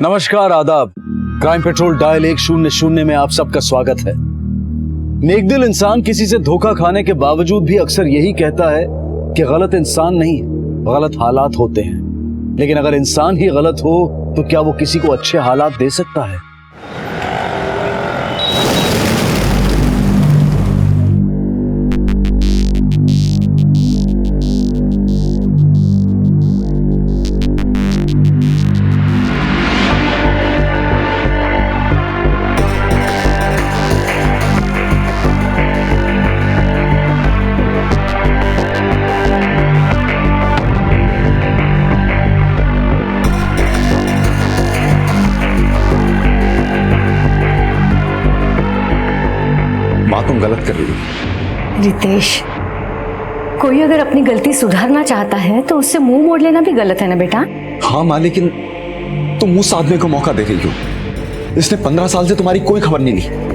नमस्कार, आदाब। Crime petrol dial 100 में आप सबका स्वागत है। नेकदिल इंसान किसी से धोखा खाने के बावजूद भी अक्सर यही कहता है कि गलत इंसान नहीं, गलत हालात होते हैं। लेकिन अगर इंसान ही गलत हो तो क्या वो किसी को अच्छे हालात दे सकता है? तुम गलत कर रही हो रितेश, कोई अगर अपनी गलती सुधारना चाहता है तो उससे मुंह मोड़ लेना भी गलत है ना बेटा। हाँ माँ, लेकिन तुम उस आदमी को मौका दे रही हो। इसने 15 साल से तुम्हारी कोई खबर नहीं ली।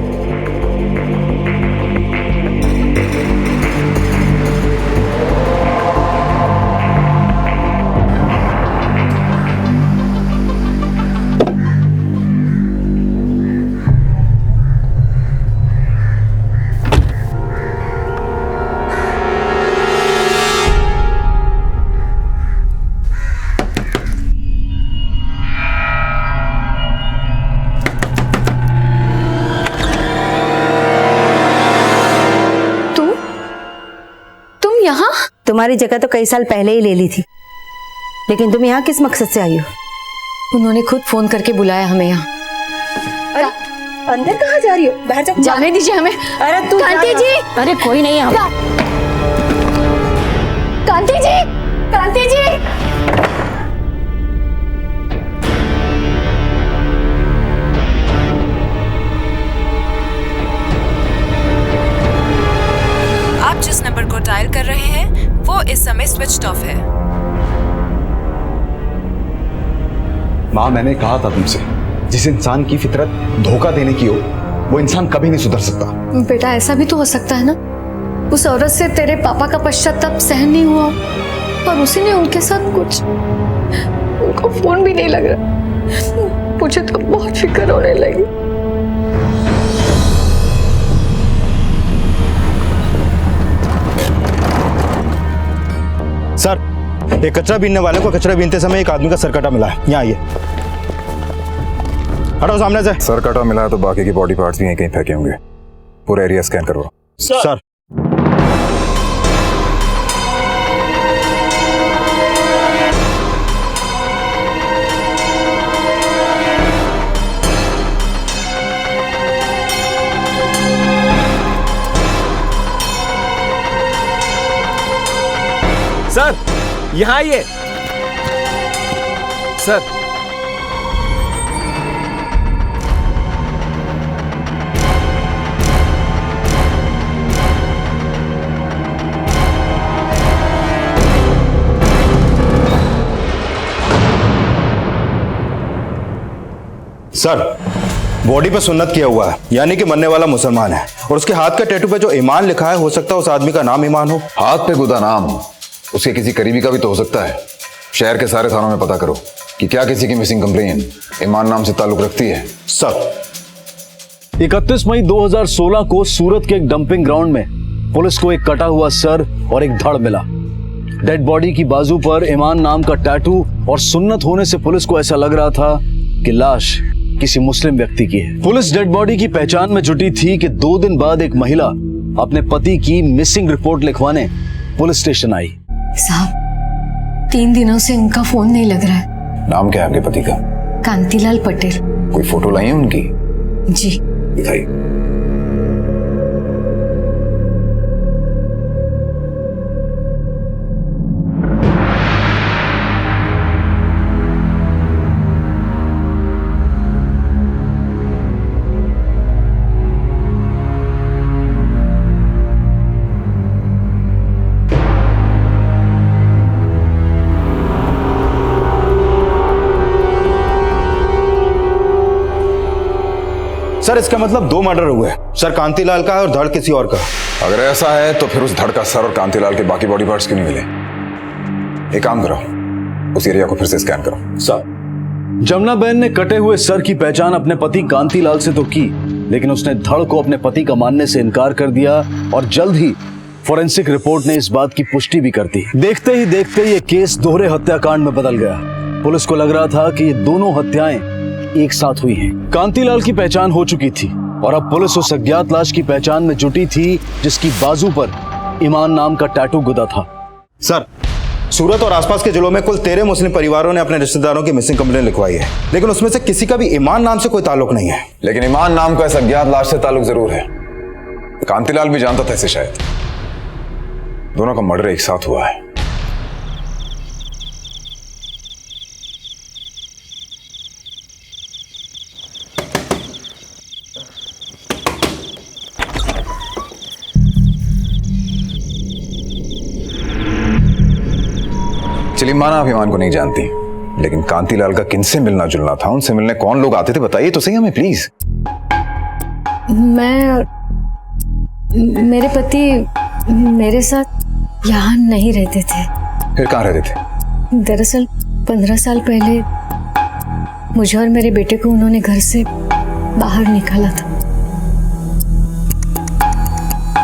तुम्हारी जगह तो कई साल पहले ही ले ली थी, लेकिन तुम यहाँ किस मकसद से आई हो? उन्होंने खुद फोन करके बुलाया हमें यहाँ। अरे अंदर कहाँ जा रही हो? बाहर जाओ। जाने दीजिए हमें। अरे तू कांति जी। अरे कोई नहीं है। कांति जी, कांति जी। आप जिस नंबर को डायल कर रहे हैं वो इस समय स्विच्ड ऑफ है। माँ, मैंने कहा था तुमसे, जिस इंसान की फितरत धोखा देने की हो वो इंसान कभी नहीं सुधर सकता। बेटा, ऐसा भी तो हो सकता है ना, उस औरत से तेरे पापा का पश्चाताप सहन नहीं हुआ और उसी ने उनके साथ कुछ, उनका फोन भी नहीं लग रहा। मुझे तो बहुत फिक्र होने लगी। सर, एक कचरा बीनने वाले को कचरा बीनते समय एक आदमी का सर कटा मिला है। यहाँ आइए, हटो सामने से। सर कटा मिला है तो बाकी की बॉडी पार्ट्स भी यहीं कहीं फेंके होंगे। पूरा एरिया स्कैन करवाओ। सर। सर, यहाँ आइए। सर, सर, बॉडी पे सुन्नत किया हुआ है, यानी कि मरने वाला मुसलमान है, और उसके हाथ का टैटू पे जो ईमान लिखा है, हो सकता है उस आदमी का नाम ईमान हो। हाथ पे गुदा नाम उसके किसी करीबी का भी तो हो सकता है। शहर के सारे थानों में पता करो कि क्या किसी की मिसिंग कंप्लेन ईमान नाम से ताल्लुक रखती है। सर। 31 मई 2016 को सूरत के एक डंपिंग ग्राउंड में पुलिस को एक कटा हुआ सर और एक धड़ मिला। डेड बॉडी की बाजू पर ईमान नाम का टैटू और सुन्नत होने से पुलिस को ऐसा लग रहा था कि लाश किसी मुस्लिम व्यक्ति की है। पुलिस डेड बॉडी की पहचान में जुटी थी कि 2 दिन बाद एक महिला अपने पति की मिसिंग रिपोर्ट लिखवाने पुलिस स्टेशन आई। साहब, 3 दिनों से उनका फोन नहीं लग रहा है। नाम क्या है आपके पति का? कांतिलाल पटेल। कोई फोटो लाई है उनकी? जी। दिखाई। सर, इसका मतलब 2 मर्डर हुए। सर, कांतिलाल का है और धड़ किसी और का। अगर ऐसा है तो फिर उस धड़ का सर और कांतिलाल के बाकी बॉडी पार्ट्स क्यों नहीं मिले? एक काम करो, उस एरिया को फिर से स्कैन करो। सर। जमुना बहन ने कटे हुए सर की पहचान अपने पति कांतीलाल से तो की, लेकिन उसने धड़ को अपने पति का मानने से इनकार कर दिया और जल्द ही फोरेंसिक रिपोर्ट ने इस बात की पुष्टि भी कर दी। देखते ही देखते ये केस दोहरे हत्याकांड में बदल गया। पुलिस को लग रहा था कि ये दोनों हत्याएं एक साथ हुई हैं। कांतीलाल की पहचान हो चुकी थी और अब पुलिस उस अज्ञात लाश की पहचान में जुटी थी जिसकी बाजू पर ईमान नाम का टैटू गुदा था। सर, सूरत और आसपास के जिलों में कुल 13 मुस्लिम परिवारों ने अपने रिश्तेदारों की मिसिंग कंप्लेंट लिखवाई है, लेकिन उसमें से किसी का भी ईमान नाम से कोई ताल्लुक नहीं है। लेकिन ईमान नाम का इस अज्ञात लाश से ताल्लुक जरूर है। कांतीलाल भी जानता था इसे शायद। दोनों का मर्डर एक साथ हुआ है। चलिए माना आप ईमान को नहीं जानती, लेकिन कांतीलाल का किनसे मिलना जुलना था? उनसे मिलने कौन लोग आते थे बताइए तो सही हमें प्लीज। मेरे पति मेरे साथ यहाँ नहीं रहते थे। फिर कहाँ रहते थे? दरअसल 15 साल पहले मुझे और मेरे बेटे को उन्होंने घर से बाहर निकाला था।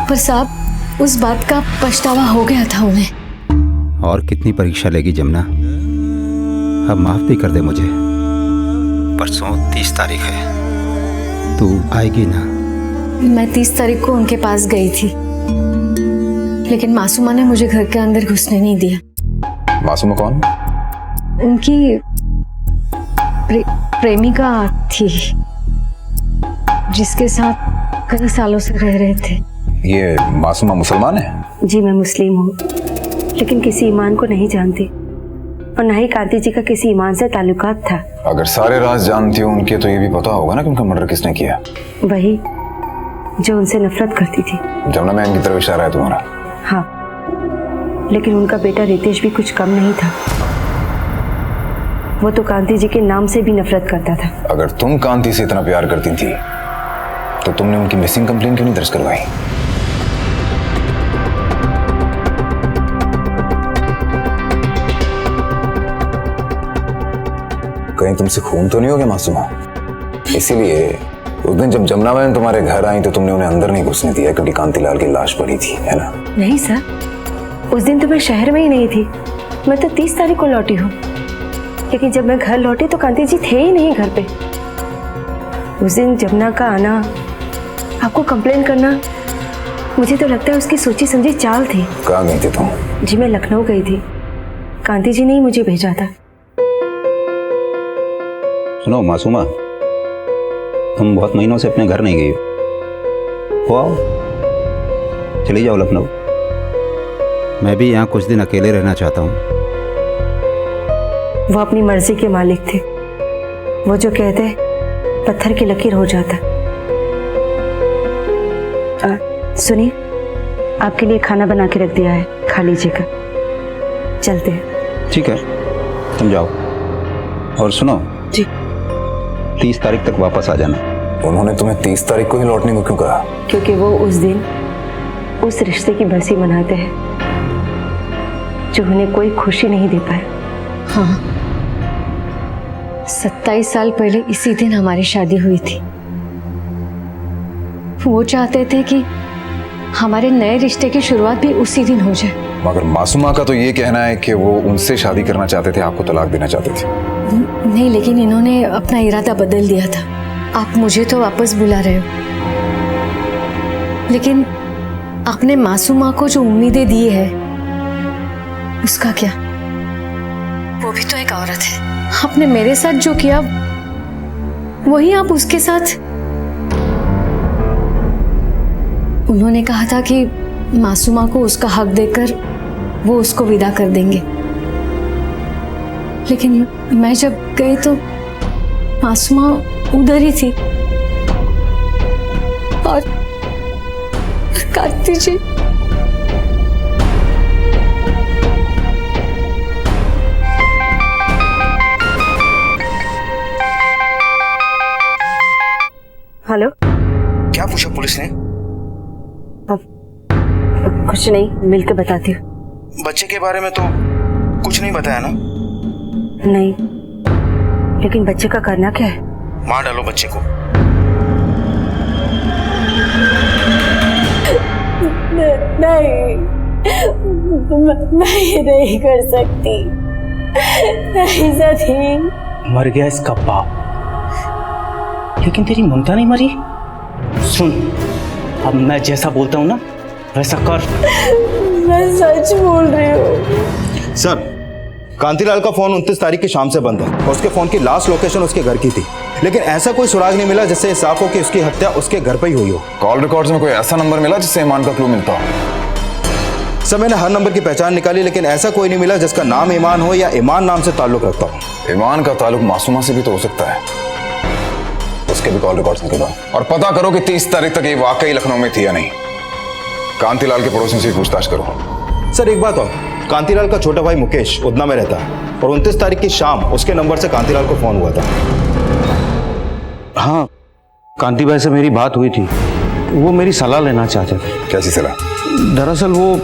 पर साहब, उस बात का पछतावा हो गया था उन्हें। और कितनी परीक्षा लेगी जमुना? अब माफ भी कर दे मुझे। परसों 30 तारीख है, तू आएगी ना? मैं 30 तारीख को उनके पास गई थी, लेकिन मासूमा ने मुझे घर के अंदर घुसने नहीं दिया। मासूमा कौन? उनकी प्रेमिका थी, जिसके साथ कई सालों से रह रहे थे। ये मासूमा मुसलमान है? जी मैं मुस्लिम हूँ, लेकिन किसी ईमान को नहीं जानती और न ही कांति जी का किसी ईमान से ताल्लुकात था। अगर सारे राज जानती हो उनके तो ये भी पता होगा ना कि उनका मर्डर किसने किया। वही जो उनसे नफरत करती थी। जमुना मैम की तरफ इशारा है तुम्हारा? हाँ, लेकिन उनका बेटा रितेश भी कुछ कम नहीं था। वो तो कांति जी के नाम से भी नफरत करता था। अगर तुम कांति से इतना प्यार करती थी तो तुमने उनकी मिसिंग कंप्लेंट क्यों नहीं दर्ज करवाई? कहीं तुमसे खून तो नहीं हो गया मासूमा? इसीलिए उस दिन जब जमुना मैम तुम्हारे घर आई तो तुमने उन्हें अंदर नहीं घुसने दिया, क्योंकि कांतीलाल की लाश पड़ी थी, है ना? नहीं सर, उस दिन तो मैं शहर में ही नहीं थी। मैं तो 30 तारीख को लौटी हूँ, लेकिन जब मैं घर लौटी तो कांति जी थे ही नहीं घर पे। उस दिन जमुना का आना, आपको कंप्लेन करना, मुझे तो लगता है उसकी सोची समझी चाल थी। कहाँ गई थी तुम? जी मैं लखनऊ गई थी, कांति जी ने ही मुझे भेजा था। सुनो मासूमा, तुम बहुत महीनों से अपने घर नहीं गई हो, आओ चली जाओ लखनऊ। मैं भी यहाँ कुछ दिन अकेले रहना चाहता हूँ। वो अपनी मर्जी के मालिक थे। वो जो कहते पत्थर की लकीर हो जाता। सुनिए, आपके लिए खाना बना के रख दिया है, खा लीजिएगा। चलते हैं। ठीक है, तुम जाओ। और सुनो जी, 30 तारीख तक वापस आ जाना। उन्होंने तुम्हें 30 तारीख को ही लौटने को क्यों कहा? क्योंकि वो उस दिन उस रिश्ते की बरसी मनाते हैं जो उन्हें कोई खुशी नहीं दे पाया। हाँ, 27 साल पहले इसी दिन हमारी शादी हुई थी। वो चाहते थे कि हमारे नए रिश्ते की शुरुआत भी उसी दिन हो जाए। मगर मासूमा का तो ये कहना है कि वो उनसे शादी करना चाहते थे, आपको तलाक देना चाहते थे। नहीं, लेकिन इन्होंने अपना इरादा बदल दिया था। आप मुझे तो वापस बुला रहे हो, लेकिन आपने मासूमा को जो उम्मीदें दी है उसका क्या? वो भी तो एक औरत है। आपने मेरे साथ जो किया वही आप उसके साथ। उन्होंने कहा था कि मासूमा को उसका हक देकर वो उसको विदा कर देंगे, लेकिन मैं जब गई तो मासूमा उधर ही थी और कांति जी हेलो। क्या पूछा पुलिस ने? अब कुछ नहीं, मिलकर बताती हूँ। बच्चे के बारे में तो कुछ नहीं बताया ना? नहीं, लेकिन बच्चे का करना क्या है? मार डालो बच्चे को। नहीं, मैं ये नहीं कर सकती। नहीं सती। मर गया इसका बाप, लेकिन तेरी ममता नहीं मरी। सुन, अब मैं जैसा बोलता हूँ ना वैसा कर। मैं सच बोल रही हूँ। सर, कांतिलाल का फोन 29 तारीख की शाम से बंद है और उसके फोन की लास्ट लोकेशन उसके घर की थी, लेकिन ऐसा कोई सुराग नहीं मिला जिससे साफ हो कि उसकी हत्या उसके घर पर ही हुई हो। कॉल रिकॉर्ड्स में कोई ऐसा नंबर मिला जिससे ईमान का क्लू मिलता हो? सर, मैंने हर नंबर की पहचान निकाली, लेकिन ऐसा कोई नहीं मिला जिसका नाम ईमान हो या ईमान नाम से ताल्लुक रखता हो। ईमान का ताल्लुक मासूमा से भी तो हो सकता है। उसके भी कॉल रिकॉर्ड्स निकलवाओ और पता करो कि 30 तारीख तक ये वाकई लखनऊ में थी या नहीं। कांतिलाल के पड़ोसियों से पूछताछ करो। सर, एक बात और, कांतिलाल का छोटा भाई मुकेश उदना में रहता है और 29 तारीख की शाम उसके नंबर से कांतिलाल को फोन हुआ था। हाँ, कांति भाई से मेरी बात हुई थी, वो मेरी सलाह लेना चाहते थे। कैसी सलाह? दरअसल वो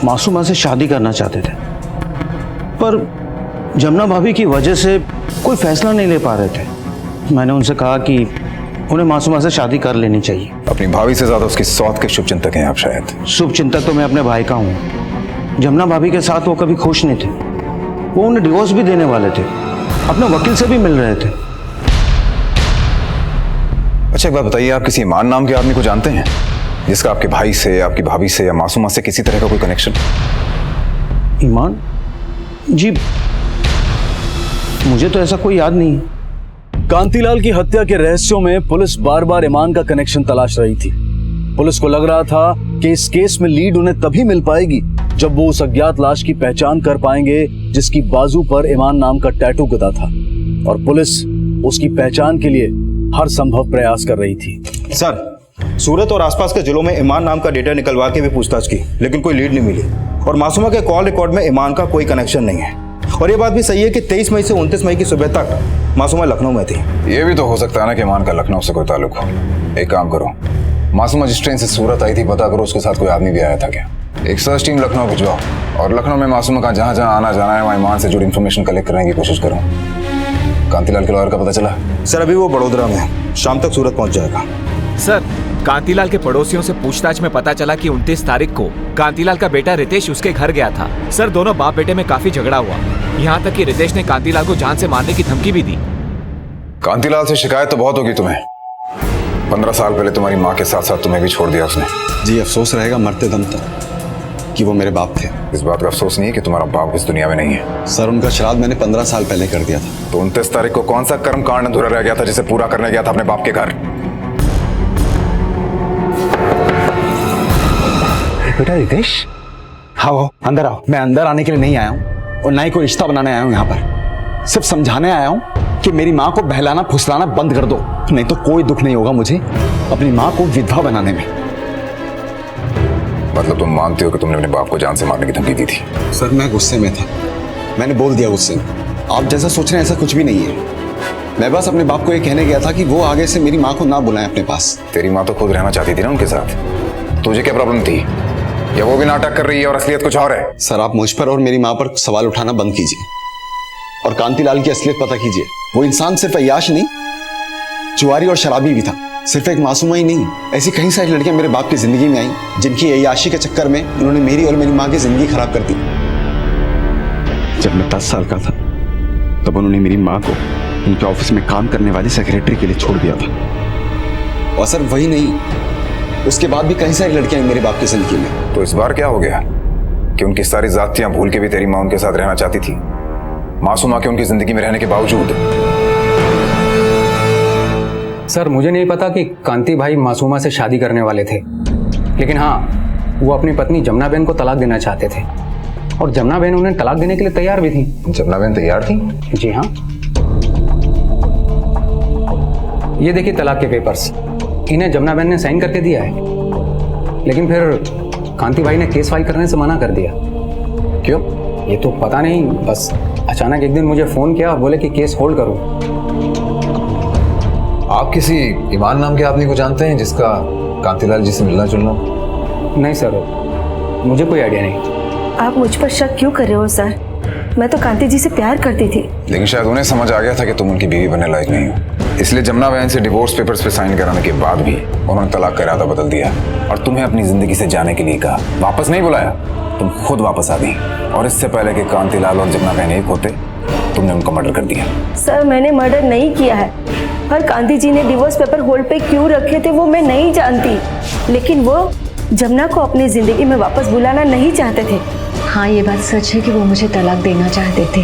मासूमा से शादी करना चाहते थे, पर जमुना भाभी की वजह से कोई फैसला नहीं ले पा रहे थे। मैंने उनसे कहा कि उन्हें मासूमा से शादी कर लेनी चाहिए। अपनी भाभी से ज्यादा उसकी सौत के शुभचिंतक हैं आप शायद। शुभचिंतक तो मैं अपने भाई का हूँ। जमुना भाभी के साथ वो कभी खुश नहीं थे, वो उन्हें डिवोर्स भी देने वाले थे, अपने वकील से भी मिल रहे थे। अच्छा, एक बात बताइए, आप किसी ईमान नाम के आदमी को जानते हैं जिसका आपके भाई से, आपकी भाभी से या मासूमा से किसी तरह का कोई कनेक्शन? ईमान जी, मुझे तो ऐसा कोई याद नहीं है। कांतिलाल की हत्या के रहस्यों में पुलिस बार बार ईमान का कनेक्शन तलाश रही थी। पुलिस को लग रहा था कि इस केस में लीड उन्हें तभी मिल पाएगी जब वो उस अज्ञात लाश की पहचान कर पाएंगे जिसकी बाजू पर ईमान नाम का टैटू गदा था, और पुलिस उसकी पहचान के लिए हर संभव प्रयास कर रही थी। सर, सूरत और आसपास के जिलों में ईमान नाम का डेटा निकलवा के भी पूछताछ की, लेकिन कोई लीड नहीं मिली और मासूमा के कॉल रिकॉर्ड में ईमान का कोई कनेक्शन नहीं है। और ये बात भी सही है कि 23 मई से 29 मई की सुबह तक मासूमा लखनऊ में थी। ये भी तो हो सकता है ना कि ईमान का लखनऊ से कोई ताल्लुक हो। एक काम करो, मासूमा जिस ट्रेन से सूरत आई थी पता करो उसके साथ कोई आदमी भी आया था क्या। एक सर्च टीम लखनऊ भिजवाओ और लखनऊ में मासूमा का जहाँ जहाँ आना जाना है वहाँ ईमान से जुड़ी इन्फॉर्मेशन कलेक्ट करने की कोशिश करो। कांतिलाल के लॉयर का पता चला? सर, अभी वो बड़ोदरा में है, शाम तक सूरत पहुंच जाएगा। सर, कांतिलाल के पड़ोसियों से पूछताछ में पता चला कि 29 तारीख को कांतिलाल का बेटा रितेश उसके घर गया था। सर, दोनों बाप बेटे में काफी झगड़ा हुआ, यहाँ तक कि रितेश ने कांतिलाल को जान से मारने की धमकी भी दी। कांतिलाल से शिकायत तो बहुत होगी तुम्हें। 15 साल पहले तुम्हारी माँ के साथ साथ तुम्हें भी छोड़ दिया उसने। जी, अफसोस रहेगा मरते दम तक कि वो मेरे बाप थे। इस बात का अफसोस नहीं है कि तुम्हारा बाप इस दुनिया में नहीं है? सर, उनका श्राद्ध मैंने 15 साल पहले कर दिया था। तो 29 तारीख को कौन सा कर्म कांड अधूरा रह गया था जिसे पूरा करने गया था अपने बाप के घर? बेटा रितेश, आओ अंदर आओ। मैं अंदर आने के लिए नहीं आया हूँ और ना ही कोई रिश्ता बनाने आया हूँ। यहाँ पर सिर्फ समझाने आया हूँ कि मेरी माँ को बहलाना फुसलाना बंद कर दो, नहीं तो कोई दुख नहीं होगा मुझे अपनी माँ को विधवा बनाने में। मतलब तुम मानते हो कि तुमने अपने बाप को जान से मारने की धमकी दी थी? सर, मैं गुस्से में था, मैंने बोल दिया गुस्से में। आप जैसा सोच रहे हैं ऐसा कुछ भी नहीं है। मैं बस अपने बाप को ये कहने गया था कि वो आगे से मेरी माँ को ना बुलाएं अपने पास। तेरी माँ तो खुद रहना चाहती थी ना उनके साथ, तुझे क्या प्रॉब्लम थी? या वो भी नाटक कर रही है और असलियत कुछ और है? सर, आप मुझ पर और मेरी माँ पर सवाल उठाना बंद कीजिए और कांतिलाल की असलियत पता कीजिए। वो इंसान सिर्फ अय्याश नहीं, जुआरी और शराबी भी था। सिर्फ एक मासूमा ही नहीं, ऐसी कई सारी लड़कियां मेरे बाप की जिंदगी में आई जिनकी अय्याशी के चक्कर में उन्होंने मेरी और मेरी माँ की जिंदगी खराब कर दी। जब मैं 10 साल का था तब उन्होंने मेरी माँ को उनके ऑफिस में काम करने वाली सेक्रेटरी के लिए छोड़ दिया था। और सर, वही नहीं, उसके बाद भी कई सारी लड़कियां मेरे बाप की जिंदगी में। तो इस बार क्या हो गया कि उनकी सारी जातियां भूल के भी तेरी माँ उनके साथ रहना चाहती थी, मासूमा के उनकी जिंदगी में रहने के बावजूद? सर, मुझे नहीं पता कि कांति भाई मासूमा से शादी करने वाले थे, लेकिन हाँ, वो अपनी पत्नी जमुना बहन को तलाक देना चाहते थे और जमुना बहन उन्हें तलाक देने के लिए तैयार भी थी। जमुना बहन तैयार थी? जी हाँ, ये देखिए तलाक के पेपर्स, इन्हें जमुना बहन ने साइन करके दिया है, लेकिन फिर कांति भाई ने केस फाइल करने से मना कर दिया। क्यों? ये तो पता नहीं, बस अचानक एक दिन मुझे फोन किया और बोले कि केस होल्ड करो। आप किसी ईमान नाम के आदमी को जानते हैं जिसका कांतिलाल जी से मिलना जुलना? नहीं सर, मुझे कोई आइडिया नहीं। आप मुझ पर शक क्यों कर रहे हो सर? मैं तो कांति जी से प्यार करती थी। लेकिन शायद उन्हें समझ आ गया था कि तुम उनकी बीवी बनने लायक नहीं हो, इसलिए जमुना बहन से डिवोर्स पेपर्स पे साइन कराने के बाद भी उन्होंने तलाक का इरादा बदल दिया और तुम्हें अपनी जिंदगी से जाने के लिए कहा। वापस नहीं बुलाया, तुम खुद वापस आ गई और इससे पहले कि कांतिलाल और जमुना बहन एक होते तुमने उनका मर्डर कर दिया। सर मैंने मर्डर नहीं किया है, और कांति जी ने डिवोर्स पेपर होल्ड पे क्यों रखे थे वो मैं नहीं जानती, लेकिन वो जमुना को अपनी जिंदगी में वापस बुलाना नहीं चाहते थे। हाँ, ये बात सच है कि वो मुझे तलाक देना चाहते थे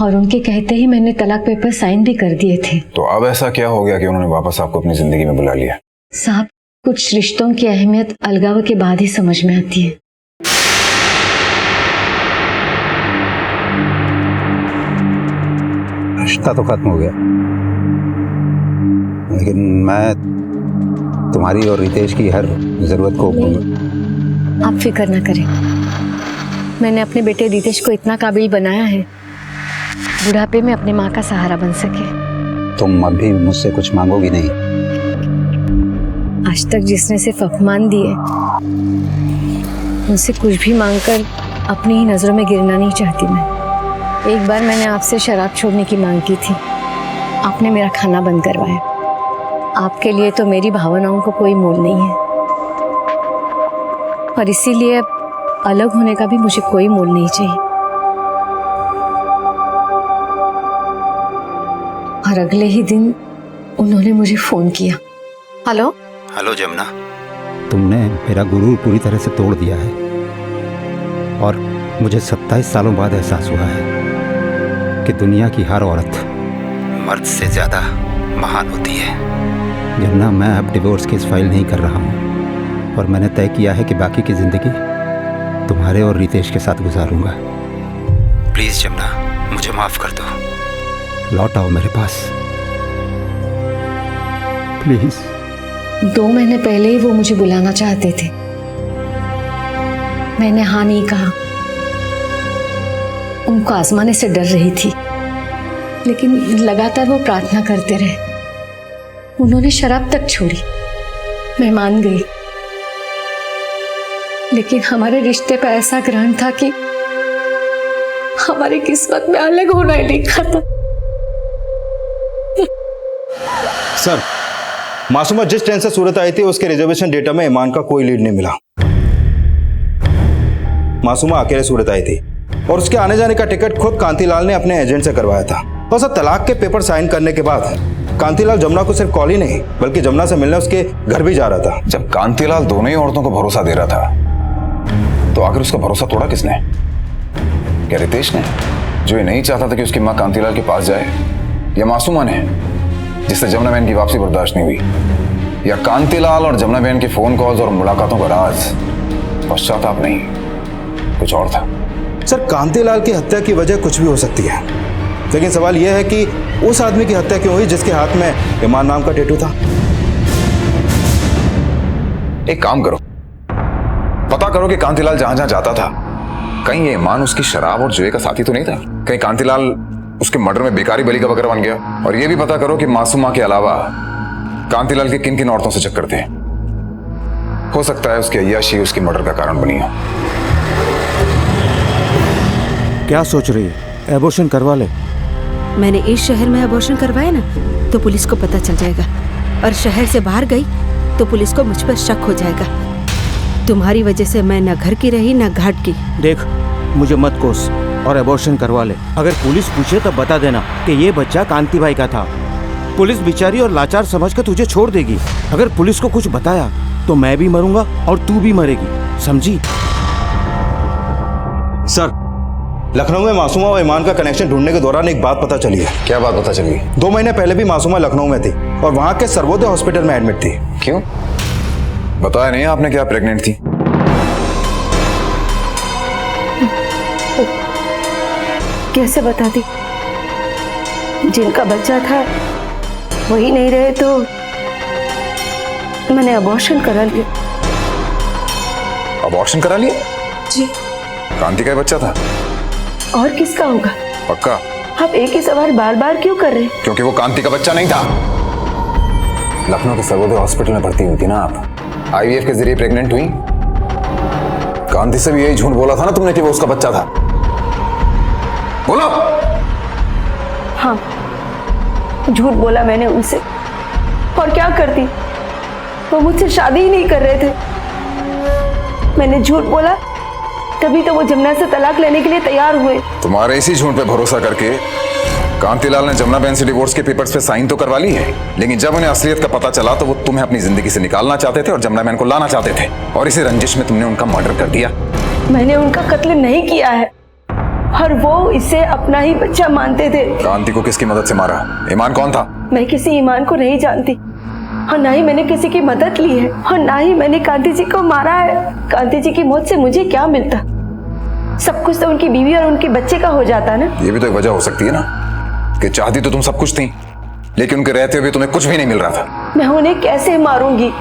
और उनके कहते ही मैंने तलाक पेपर साइन भी कर दिए थे। तो अब ऐसा क्या हो गया कि उन्होंने वापस आपको अपनी जिंदगी में बुला लिया? साहब, कुछ रिश्तों की अहमियत अलगाव के बाद ही समझ में आती है। रिश्ता तो खत्म हो गया, लेकिन मैं तुम्हारी और रितेश की हर जरूरत को आप फिक्र ना करें, मैंने अपने बेटे रितेश को इतना काबिल बनाया है बुढ़ापे में अपनी माँ का सहारा बन सके। तुम अब भी मुझसे कुछ मांगोगी नहीं? आज तक जिसने सिर्फ अपमान दिए उनसे कुछ भी मांगकर अपनी ही नजरों में गिरना नहीं चाहती मैं। एक बार मैंने आपसे शराब छोड़ने की मांग की थी, आपने मेरा खाना बंद करवाया। आपके लिए तो मेरी भावनाओं को कोई मोल नहीं है और इसीलिए अलग होने का भी मुझे कोई मोल नहीं चाहिए। और अगले ही दिन उन्होंने मुझे फोन किया। हेलो हेलो जमुना, तुमने मेरा गुरूर पूरी तरह से तोड़ दिया है और मुझे 27 सालों बाद एहसास हुआ है कि दुनिया की हर औरत मर्द से ज़्यादा महान होती है। जमुना, मैं अब डिवोर्स केस फाइल नहीं कर रहा हूँ और मैंने तय किया है कि बाकी की ज़िंदगी तुम्हारे और रितेश के साथ गुजारूंगा। प्लीज़ जमुना, मुझे माफ़ कर दो, लौट आओ मेरे पास प्लीज़। 2 महीने पहले ही वो मुझे बुलाना चाहते थे, मैंने हाँ नहीं कहा। उनको आजमाने से डर रही थी, लेकिन लगातार वो प्रार्थना करते रहे। उन्होंने शराब तक छोड़ी, मैं मान गई, लेकिन हमारे रिश्ते पर ऐसा ग्रहण था कि हमारी किस्मत में अलग होना ही लिखा था। सर, मासूमा जिस ट्रेन से सूरत आई थी उसके रिजर्वेशन डेटा में ईमान का कोई लीड नहीं मिला। मासूमा अकेले सूरत आई थी और उसके आने जाने का टिकट खुद कांतिलाल ने अपने एजेंट से करवाया था। और सर, तलाक के पेपर साइन करने के बाद कांतिलाल जमुना को सिर्फ कॉल ही नहीं बल्कि जमुना से मिलने उसके घर भी जा रहा था। जब कांतिलाल दोनों ही औरतों को भरोसा दे रहा था तो आखिर उसका भरोसा तोड़ा किसने? क्या रितेश ने, जो ये नहीं चाहता था कि उसकी माँ कांतिलाल के पास जाए, या मासूमा ने जिससे जमुना बहन की वापसी बर्दाश्त नहीं हुई, या कांतिलाल और जमुना बहन के फोन कॉल्स और मुलाकातों का राज पश्चाताप नहीं कुछ और था? सर, कांतिलाल की हत्या की वजह कुछ भी हो सकती है, लेकिन सवाल यह है कि उस आदमी की हत्या क्यों हुई जिसके हाथ में ईमान नाम का टैटू था? एक काम करो, पता करो कि कांतिलाल जहां जहां जाता था कहीं ये ईमान उसकी शराब और जुए का साथी तो नहीं था? कहीं कांतिलाल उसके मर्डर में बेकारी बलि का बकरा बन गया? और ये भी पता करो कि मासूमा के अलावा कांतिलाल के किन किन औरतों से चक्कर थे। हो सकता है उसकी अय्याशी उसकी मर्डर का कारण बनी हो। क्या सोच रही है? एबॉर्शन करवा ले। मैंने इस शहर में एबॉर्शन करवाया ना तो पुलिस को पता चल जाएगा, और शहर से बाहर गई तो पुलिस को मुझ पर शक हो जाएगा। तुम्हारी वजह से मैं न घर की रही न घाट की। देख, मुझे मत कोस और एबॉर्शन करवा ले। अगर पुलिस पूछे तब बता देना कि ये बच्चा कांति भाई का था। पुलिस बेचारी और लाचार समझकर तुझे छोड़ देगी। अगर पुलिस को कुछ बताया तो मैं भी मरूंगा और तू भी मरेगी, समझी? सर, लखनऊ में मासूमा और ईमान का कनेक्शन ढूंढने के दौरान एक बात पता चली है। क्या बात पता चली? 2 महीने पहले भी मासूमा लखनऊ में थी और वहां के सर्वोदय हॉस्पिटल में एडमिट थी। क्यों? बताया नहीं आपने क्या प्रेग्नेंट थी? कैसे बताती? जिनका बच्चा था वही नहीं रहे तो मैंने अबॉर्शन करा लिया। अबॉर्शन करा लिया? जी। कांति का ही बच्चा था? और किसका होगा? पक्का? आप एक ही सवाल बार बार क्यों कर रहे हैं? क्योंकि वो कांति का बच्चा नहीं था। लखनऊ के सर्वोदय हॉस्पिटल में भर्ती हुई थी ना आप, IVF के जरिए प्रेग्नेंट हुई। कांति से भी यही झूठ बोला था ना तुमने कि वो उसका बच्चा था। बोलो। हाँ, झूठ बोला मैंने उनसे। और क्या करती, वो मुझसे शादी ही नहीं कर रहे थे। मैंने झूठ बोला तभी तो वो जमुना से तलाक लेने के लिए तैयार हुए। तुम्हारे इसी झूठ पे भरोसा करके कांतिलाल ने जमुना बहन से डिवोर्स के पेपर्स पे साइन तो करवा ली है, लेकिन जब उन्हें असलियत का पता चला तो वो तुम्हें अपनी जिंदगी से निकालना चाहते थे और जमुना बहन को लाना चाहते थे, और इसी रंजिश में तुमने उनका मर्डर कर दिया। मैंने उनका कत्ल नहीं किया है और वो इसे अपना ही बच्चा मानते थे। कांति को किसकी मदद से मारा? ईमान कौन था? मैं किसी ईमान को नहीं जानती और ना ही मैंने किसी की मदद ली है और ना ही मैंने कांति जी को मारा है। कांति जी की मौत से मुझे क्या मिलता? सब कुछ तो उनकी बीवी और उनके बच्चे का हो जाता ना। ये भी तो एक वजह हो सकती है ना कि चाहती तो तुम सब कुछ थी, लेकिन उनके रहते हुए तुम्हें कुछ भी नहीं मिल रहा था। मैं उन्हें कैसे मारूंगी?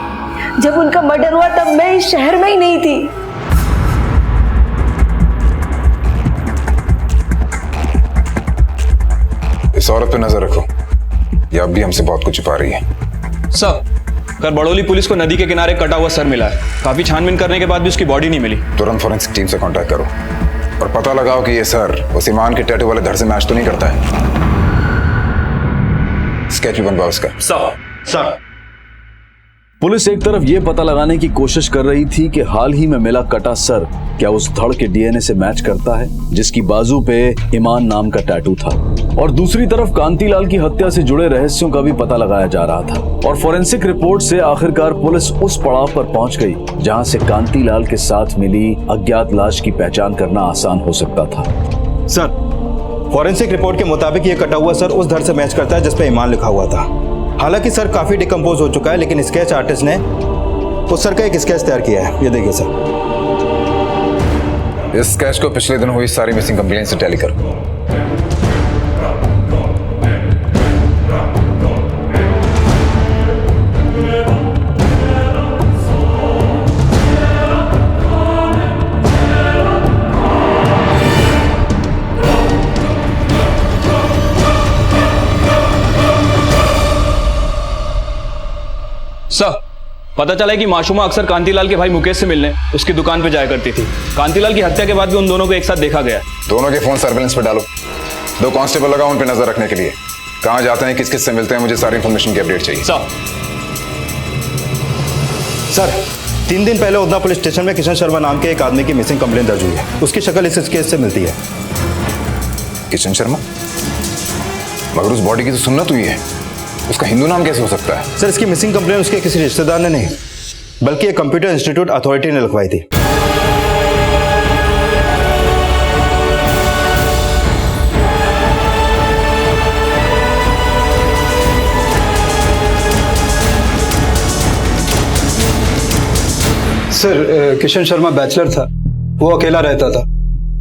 जब उनका मर्डर हुआ तब मैं इस शहर में ही नहीं थी। इस औरत पे नजर रखो, ये अब भी हमसे बहुत कुछ छुपा रही है। सर, कल बड़ौली पुलिस को नदी के किनारे कटा हुआ सर मिला है। काफी छानबीन करने के बाद भी उसकी बॉडी नहीं मिली। तुरंत फॉरेंसिक टीम से कांटेक्ट करो और पता लगाओ कि ये सर उस ईमान के टैटू वाले धड़ से मैच तो नहीं करता है। स्केच भी बनवाओ उसका। सर। पुलिस एक तरफ ये पता लगाने की कोशिश कर रही थी कि हाल ही में मिला कटा सर क्या उस धड़ के डीएनए से मैच करता है जिसकी बाजू पे ईमान नाम का टैटू था, और दूसरी तरफ कांतिलाल की हत्या से जुड़े रहस्यों का भी पता लगाया जा रहा था। और फॉरेंसिक रिपोर्ट से आखिरकार पुलिस उस पड़ाव पर पहुंच गई जहां से कांतिलाल के साथ मिली अज्ञात लाश की पहचान करना आसान हो सकता था। सर, फॉरेंसिक रिपोर्ट के मुताबिक ये कटा हुआ सर उस धड़ से मैच करता है जिस पे ईमान लिखा हुआ था। हालांकि सर काफी डिकम्पोज हो चुका है, लेकिन स्केच आर्टिस्ट ने उस सर का एक स्केच तैयार किया है। ये देखिए सर। इस स्केच को पिछले दिन हुई सारी मिसिंग कंप्लेंट से टैली करो। सर, पता चला है कि मासूमा अक्सर कांतिलाल के भाई मुकेश से मिलने उसकी दुकान पर जाया करती थी। कांतिलाल की हत्या के बाद भी उन दोनों को एक साथ देखा गया। दोनों के फोन सर्वेलेंस पर डालो। 2 कांस्टेबल लगाओ उन पर नजर रखने के लिए। कहां जाते हैं, किस किस से मिलते हैं, मुझे सारी इंफॉर्मेशन की अपडेट चाहिए। सर, 3 दिन पहले उधना पुलिस स्टेशन में किशन शर्मा नाम के एक आदमी की मिसिंग कंप्लेंट दर्ज हुई है। उसकी शक्ल इस केस से मिलती है। किशन शर्मा? मगर उस बॉडी की तो सुन्नत हुई है, उसका हिंदू नाम कैसे हो सकता है? सर, इसकी मिसिंग कंप्लेंट उसके किसी रिश्तेदार ने नहीं बल्कि एक कंप्यूटर इंस्टीट्यूट अथॉरिटी ने लिखवाई थी। सर, किशन शर्मा बैचलर था, वो अकेला रहता था,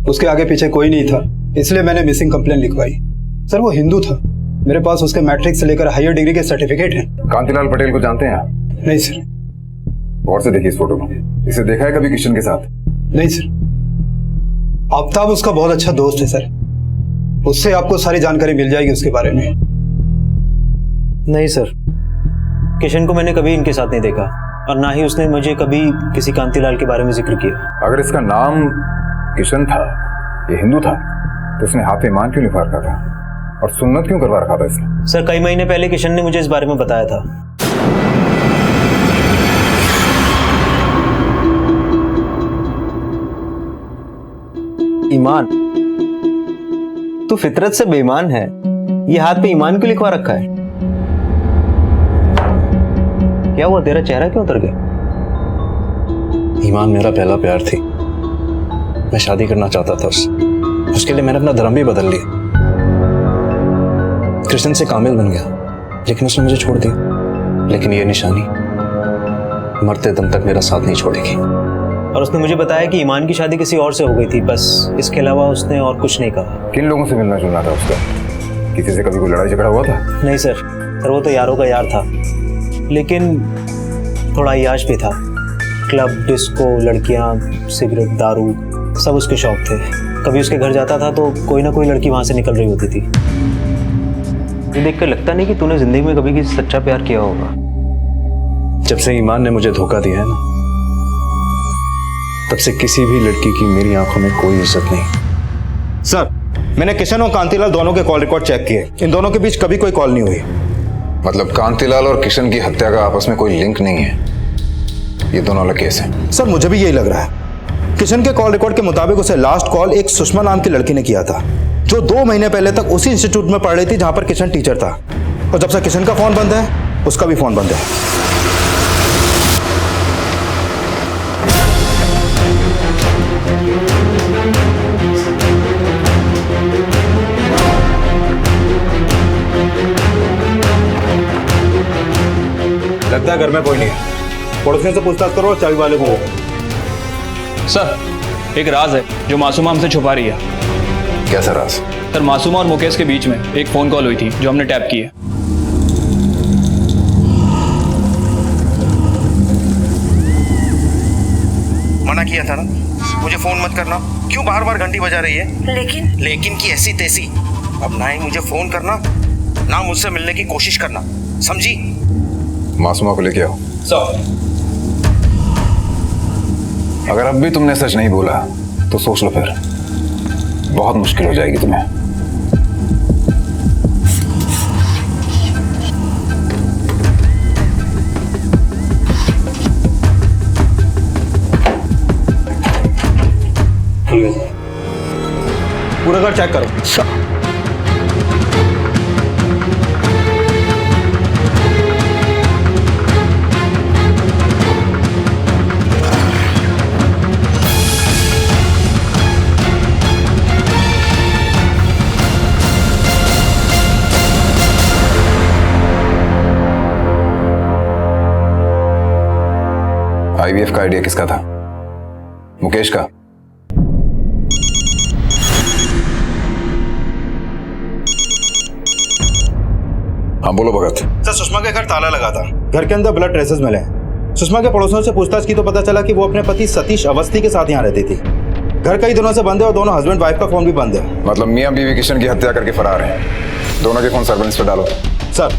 उसके आगे पीछे कोई नहीं था, इसलिए मैंने मिसिंग कंप्लेंट लिखवाई। सर, वो हिंदू था, मेरे पास उसके मैट्रिक से लेकर हायर डिग्री के सर्टिफिकेट हैं। कांतिलाल पटेल को जानते हैं आप? नहीं सर। गौर से देखिए इस फोटो को। इसे देखा है कभी किशन के साथ? नहीं सर। आफ्ताब उसका बहुत अच्छा दोस्त है सर, उससे आपको सारी जानकारी मिल जाएगी उसके बारे में। नहीं सर, किशन को मैंने कभी इनके साथ नहीं देखा और ना ही उसने मुझे कभी किसी कांतिलाल के बारे में जिक्र किया। अगर इसका नाम किशन था, ये हिंदू था, तो उसने हाथ में ईमान क्यों लिखवा रखा था और सुन्नत क्यों करवा रखा था इसने? सर, कई महीने पहले किशन ने मुझे इस बारे में बताया था। ईमान? तू फितरत से बेईमान है, ये हाथ पे ईमान क्यों लिखवा रखा है? क्या हुआ, तेरा चेहरा क्यों उतर गया? ईमान मेरा पहला प्यार थी, मैं शादी करना चाहता था उसके लिए मैंने अपना धर्म भी बदल लिया। कृष्ण से कामिल बन गया, लेकिन उसने मुझे छोड़ दिया। लेकिन ये निशानी मरते दम तक मेरा साथ नहीं छोड़ेगी। और उसने मुझे बताया कि ईमान की शादी किसी और से हो गई थी, बस इसके अलावा उसने और कुछ नहीं कहा। किन लोगों से मिलना जुलना था उसका? किसी से कभी कोई लड़ाई झगड़ा हुआ था? नहीं सर, वो तो यारों का यार था, लेकिन थोड़ा अय्याश भी था। क्लब, डिस्को, लड़कियां, सिगरेट, दारू, सब उसके शौक थे। कभी उसके घर जाता था तो कोई ना कोई लड़की वहां से निकल रही होती थी। ये देखकर लगता नहीं कि तूने जिंदगी में कभी किसी सच्चा प्यार किया होगा। जब से ईमान ने मुझे धोखा दिया है ना, तब से किसी भी लड़की की मेरी आंखों में कोई इज्जत नहीं। सर, मैंने किशन और कांतिलाल दोनों के कॉल रिकॉर्ड चेक किए, इन दोनों के बीच कभी कोई कॉल नहीं हुई। मतलब कांतिलाल और किशन की हत्या का आपस में कोई लिंक नहीं है, ये दोनों अलग केस है। सर मुझे भी यही लग रहा है। किशन के कॉल रिकॉर्ड के मुताबिक उसे लास्ट कॉल एक सुषमा नाम की लड़की ने किया था, जो 2 महीने पहले तक उसी इंस्टीट्यूट में पढ़ रही थी जहां पर किशन टीचर था। और जब से किशन का फोन बंद है, उसका भी फोन बंद है। लगता है घर में कोई नहीं है। पड़ोसियों से पूछताछ करो और चाबी वाले को। सर एक राज है जो मासूमा हमसे छुपा रही है। कैसा राज? सर मासूमा और मुकेश के बीच में एक फोन कॉल हुई थी जो हमने टैप की है। मना किया था ना मुझे फोन मत करना, क्यों बार बार घंटी बजा रही है? लेकिन की ऐसी तैसी। अब ना ही मुझे फोन करना, ना मुझसे मिलने की कोशिश करना, समझी? मासूमा को लेके आओ। सर अगर अब भी तुमने सच नहीं बोला तो सोच लो, फिर बहुत मुश्किल हो जाएगी तुम्हें। पूरा घर चेक करो। आईवीएफ का आइडिया किसका था? मुकेश का। हाँ बोलो भगत। सर सुषमा के घर ताला लगा था, घर के अंदर ब्लड ट्रेसेस मिले। सुषमा के पड़ोसियों से पूछताछ की तो पता चला कि वो अपने पति सतीश अवस्थी के साथ यहाँ रहती थी। घर कई दिनों से बंद है और दोनों हस्बैंड वाइफ का फोन भी बंद है। मतलब मियां बीवी किशन की हत्या करके फरार हैं। दोनों के फोन सर्वेलेंस पे डालो। सर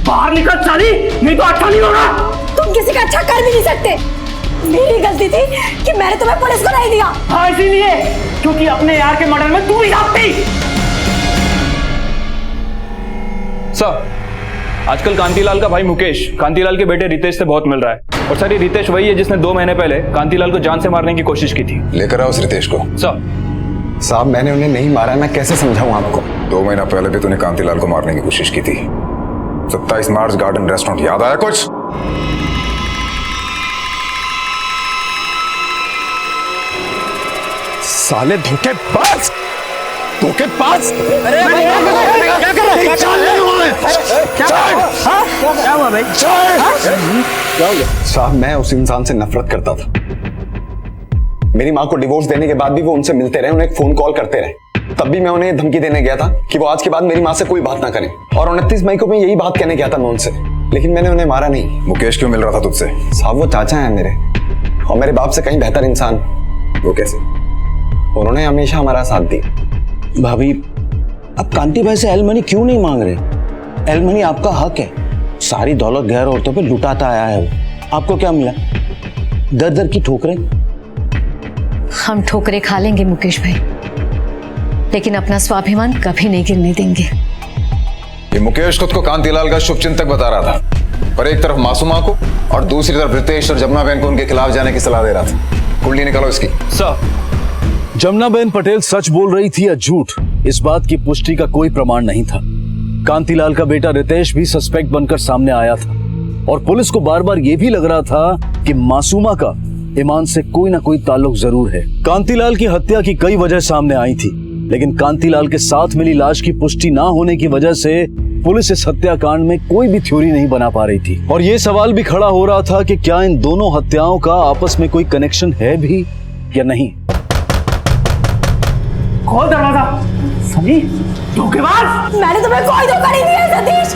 बाहर निकल साली, नहीं तो अच्छा नहीं होगा। तुम किसी का अच्छा कर भी नहीं सकते। मेरी गलती थी कि मैंने तुम्हें पुलिस को नहीं दिया। हाँ इसीलिए, क्योंकि अपने यार के मर्डर में तू ही साथ थी। सर आजकल कांतिलाल का भाई मुकेश कांतिलाल के बेटे रितेश से बहुत मिल रहा है। और सर ये रितेश वही है जिसने 2 महीने पहले कांतिलाल को जान से मारने की कोशिश की थी। लेकर आओ उस रितेश को। सर साहब मैंने उन्हें नहीं मारा, मैं कैसे समझाऊं आपको? 2 महीना पहले भी तूने कांतिलाल को मारने की कोशिश की थी। 27 मार्च गार्डन रेस्टोरेंट, याद आया कुछ? साले धोखेबाज, धोखेबाज! अरे क्या कर रहा है? क्या हुआ भाई? साहब मैं उस इंसान से नफरत करता था। मेरी माँ को डिवोर्स देने के बाद भी वो उनसे मिलते रहे, उन्हें फोन कॉल करते रहे। तब भी मैं उन्हें धमकी देने गया था कि वो आज के बाद मेरी माँ से कोई बात ना करें। और 29 मई को मैं यही बात कहने गया था मैं उनसे, लेकिन मैंने उन्हें मारा नहीं। मुकेश क्यों मिल रहा था तुझसे? साहब वो चाचा हैं मेरे, और मेरे बाप से कहीं बेहतर इंसान। वो कैसे? उन्होंने हमेशा हमारा साथ दिया। भाभी अब कांति भाई से एलमनी क्यों नहीं मांग रहे? एलमनी आपका हक है। सारी दौलत गैर औरतों पे लुटाता आया है वो। आपको क्या मिला? दर दर की ठोकरें। हम ठोकरें खा लेंगे मुकेश भाई, लेकिन अपना स्वाभिमान कभी नहीं गिरने देंगे। ये मुकेश खुद को कांतिलाल का शुभचिंतक बता रहा था, पर एक तरफ मासूमा को और दूसरी तरफ रितेश और जमुना बहन को उनके खिलाफ जाने की सलाह दे रहा था। कुंडली निकालो इसकी। सर जमुनाबेन पटेल सच बोल रही थी या झूठ, इस बात की पुष्टि का कोई प्रमाण नहीं था। कांतिलाल का बेटा रितेश भी सस्पेक्ट बनकर सामने आया था और पुलिस को बार बार यह भी लग रहा था कि मासूमा का ईमान से कोई ना कोई ताल्लुक जरूर है। कांतिलाल की हत्या की कई वजह सामने आई थी, लेकिन कांतिलाल के साथ मिली लाश की पुष्टि ना होने की वजह से पुलिस इस हत्याकांड में कोई भी थ्योरी नहीं बना पा रही थी। और ये सवाल भी खड़ा हो रहा था कि क्या इन दोनों हत्याओं का आपस में कोई कनेक्शन है भी या नहीं। खोल दरवाजा। सनी धोखेबाज! मैंने तुम्हें कोई धोखा नहीं दिया सतीश,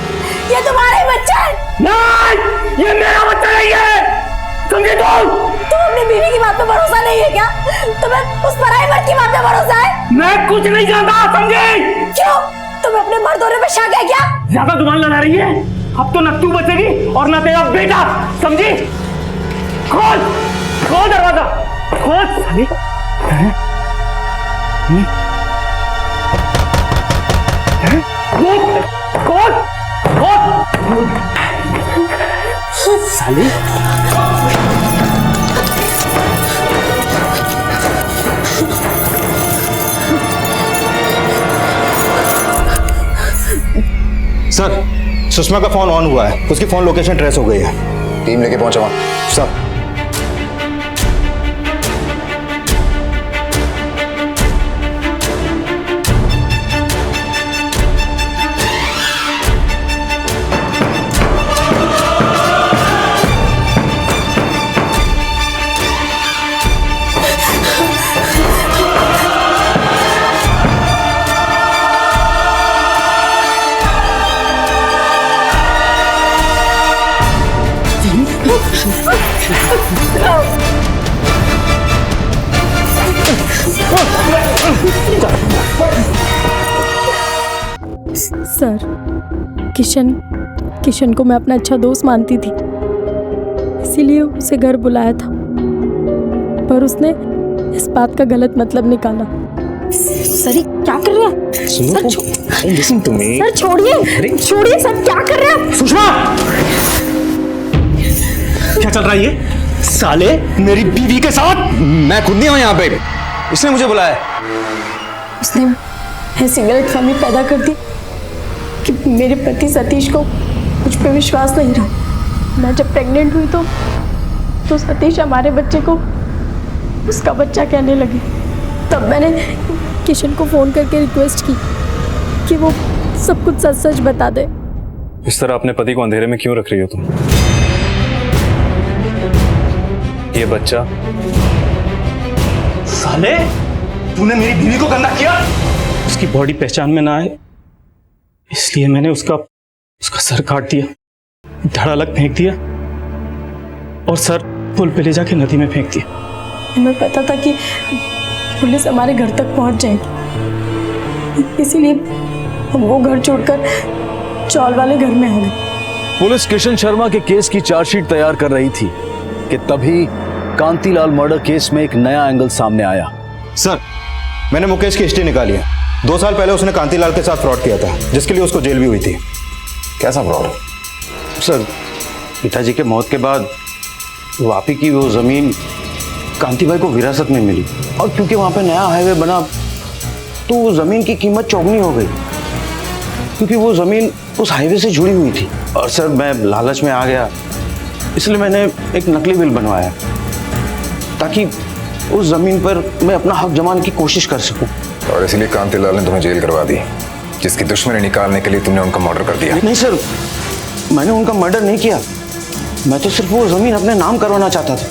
ये तुम्हारा ही बच्चा है। नहीं, ये मेरा बच्चा नहीं है। समझे तुम अपनी बीवी की बात पे भरोसा नहीं है क्या? तुम्हें उस पराई मर्द की बात पे भरोसा है? मैं कुछ नहीं जानता, समझे? क्यों? तुम्हें अपने मर्द होने पे शक है क्या? ज्यादा जुबान लड़ा रही है। अब तो न तू बचेगी और न तेरा बेटा, समझी? खोल दरवाजा, खोल। साली सर, सुषमा का फोन ऑन हुआ है, उसकी फोन लोकेशन ट्रेस हो गई है। टीम लेके पहुंचा वहां। सर। सर, किशन को मैं अपना अच्छा दोस्त मानती थी, इसीलिए उसे घर बुलाया था, पर उसने इस बात का गलत मतलब निकाला। सर ये क्या कर रहे हैं? सर छोड़िए सर, क्या कर रहे हैं? सुषमा, क्या चल रहा है ये? साले मेरी बीवी के साथ। मैं खुद नहीं हूं यहाँ पे, इसने मुझे बुलाया। उसने ऐसी गलतफहमी पैदा कर दी कि मेरे पति सतीश को मुझ पे विश्वास नहीं रहा। मैं जब प्रेग्नेंट हुई तो सतीश हमारे बच्चे को उसका बच्चा कहने लगे। तब मैंने किशन को फ़ोन करके रिक्वेस्ट की कि वो सब कुछ सच सच बता दे। इस तरह अपने पति को अंधेरे में क्यों रख रही हो तुम? ये बच्चा। साले, तूने मेरी बीवी को गंदा किया। उसकी बॉडी पहचान में ना आए इसलिए मैंने उसका सर काट दिया, धड़ अलग फेंक दिया और सर पुल पे ले जाके नदी में फेंक दिया। हमें पता था कि पुलिस हमारे घर तक पहुंच जाएगी, इसीलिए हम वो घर छोड़कर चौल वाले घर में आ गए। पुलिस किशन शर्मा के केस की चार्जशीट तैयार कर रही थी कि तभी कांतिलाल मर्डर केस में एक नया एंगल सामने आया। सर, मैंने मुकेश की हिस्ट्री निकाली है। 2 साल पहले उसने कांतिलाल के साथ फ्रॉड किया था, जिसके लिए उसको जेल भी हुई थी। कैसा फ्रॉड? सर, पिताजी के मौत के बाद वापी की वो जमीन कांति भाई को विरासत में मिली और क्योंकि वहां पे नया हाईवे बना तो वो जमीन की कीमत चौगुनी हो गई, क्योंकि वो जमीन उस हाईवे से जुड़ी हुई थी। और सर, मैं लालच में आ गया, इसलिए मैंने एक नकली बिल बनवाया ताकि उस जमीन पर मैं अपना हक जमाने की कोशिश कर सकूं। और इसलिए कांतिलाल ने तुम्हें जेल करवा दी, जिसकी दुश्मनी निकालने के लिए तुमने उनका मर्डर कर दिया। नहीं सर, मैंने उनका मर्डर नहीं किया, मैं तो सिर्फ वो जमीन अपने नाम करवाना चाहता था।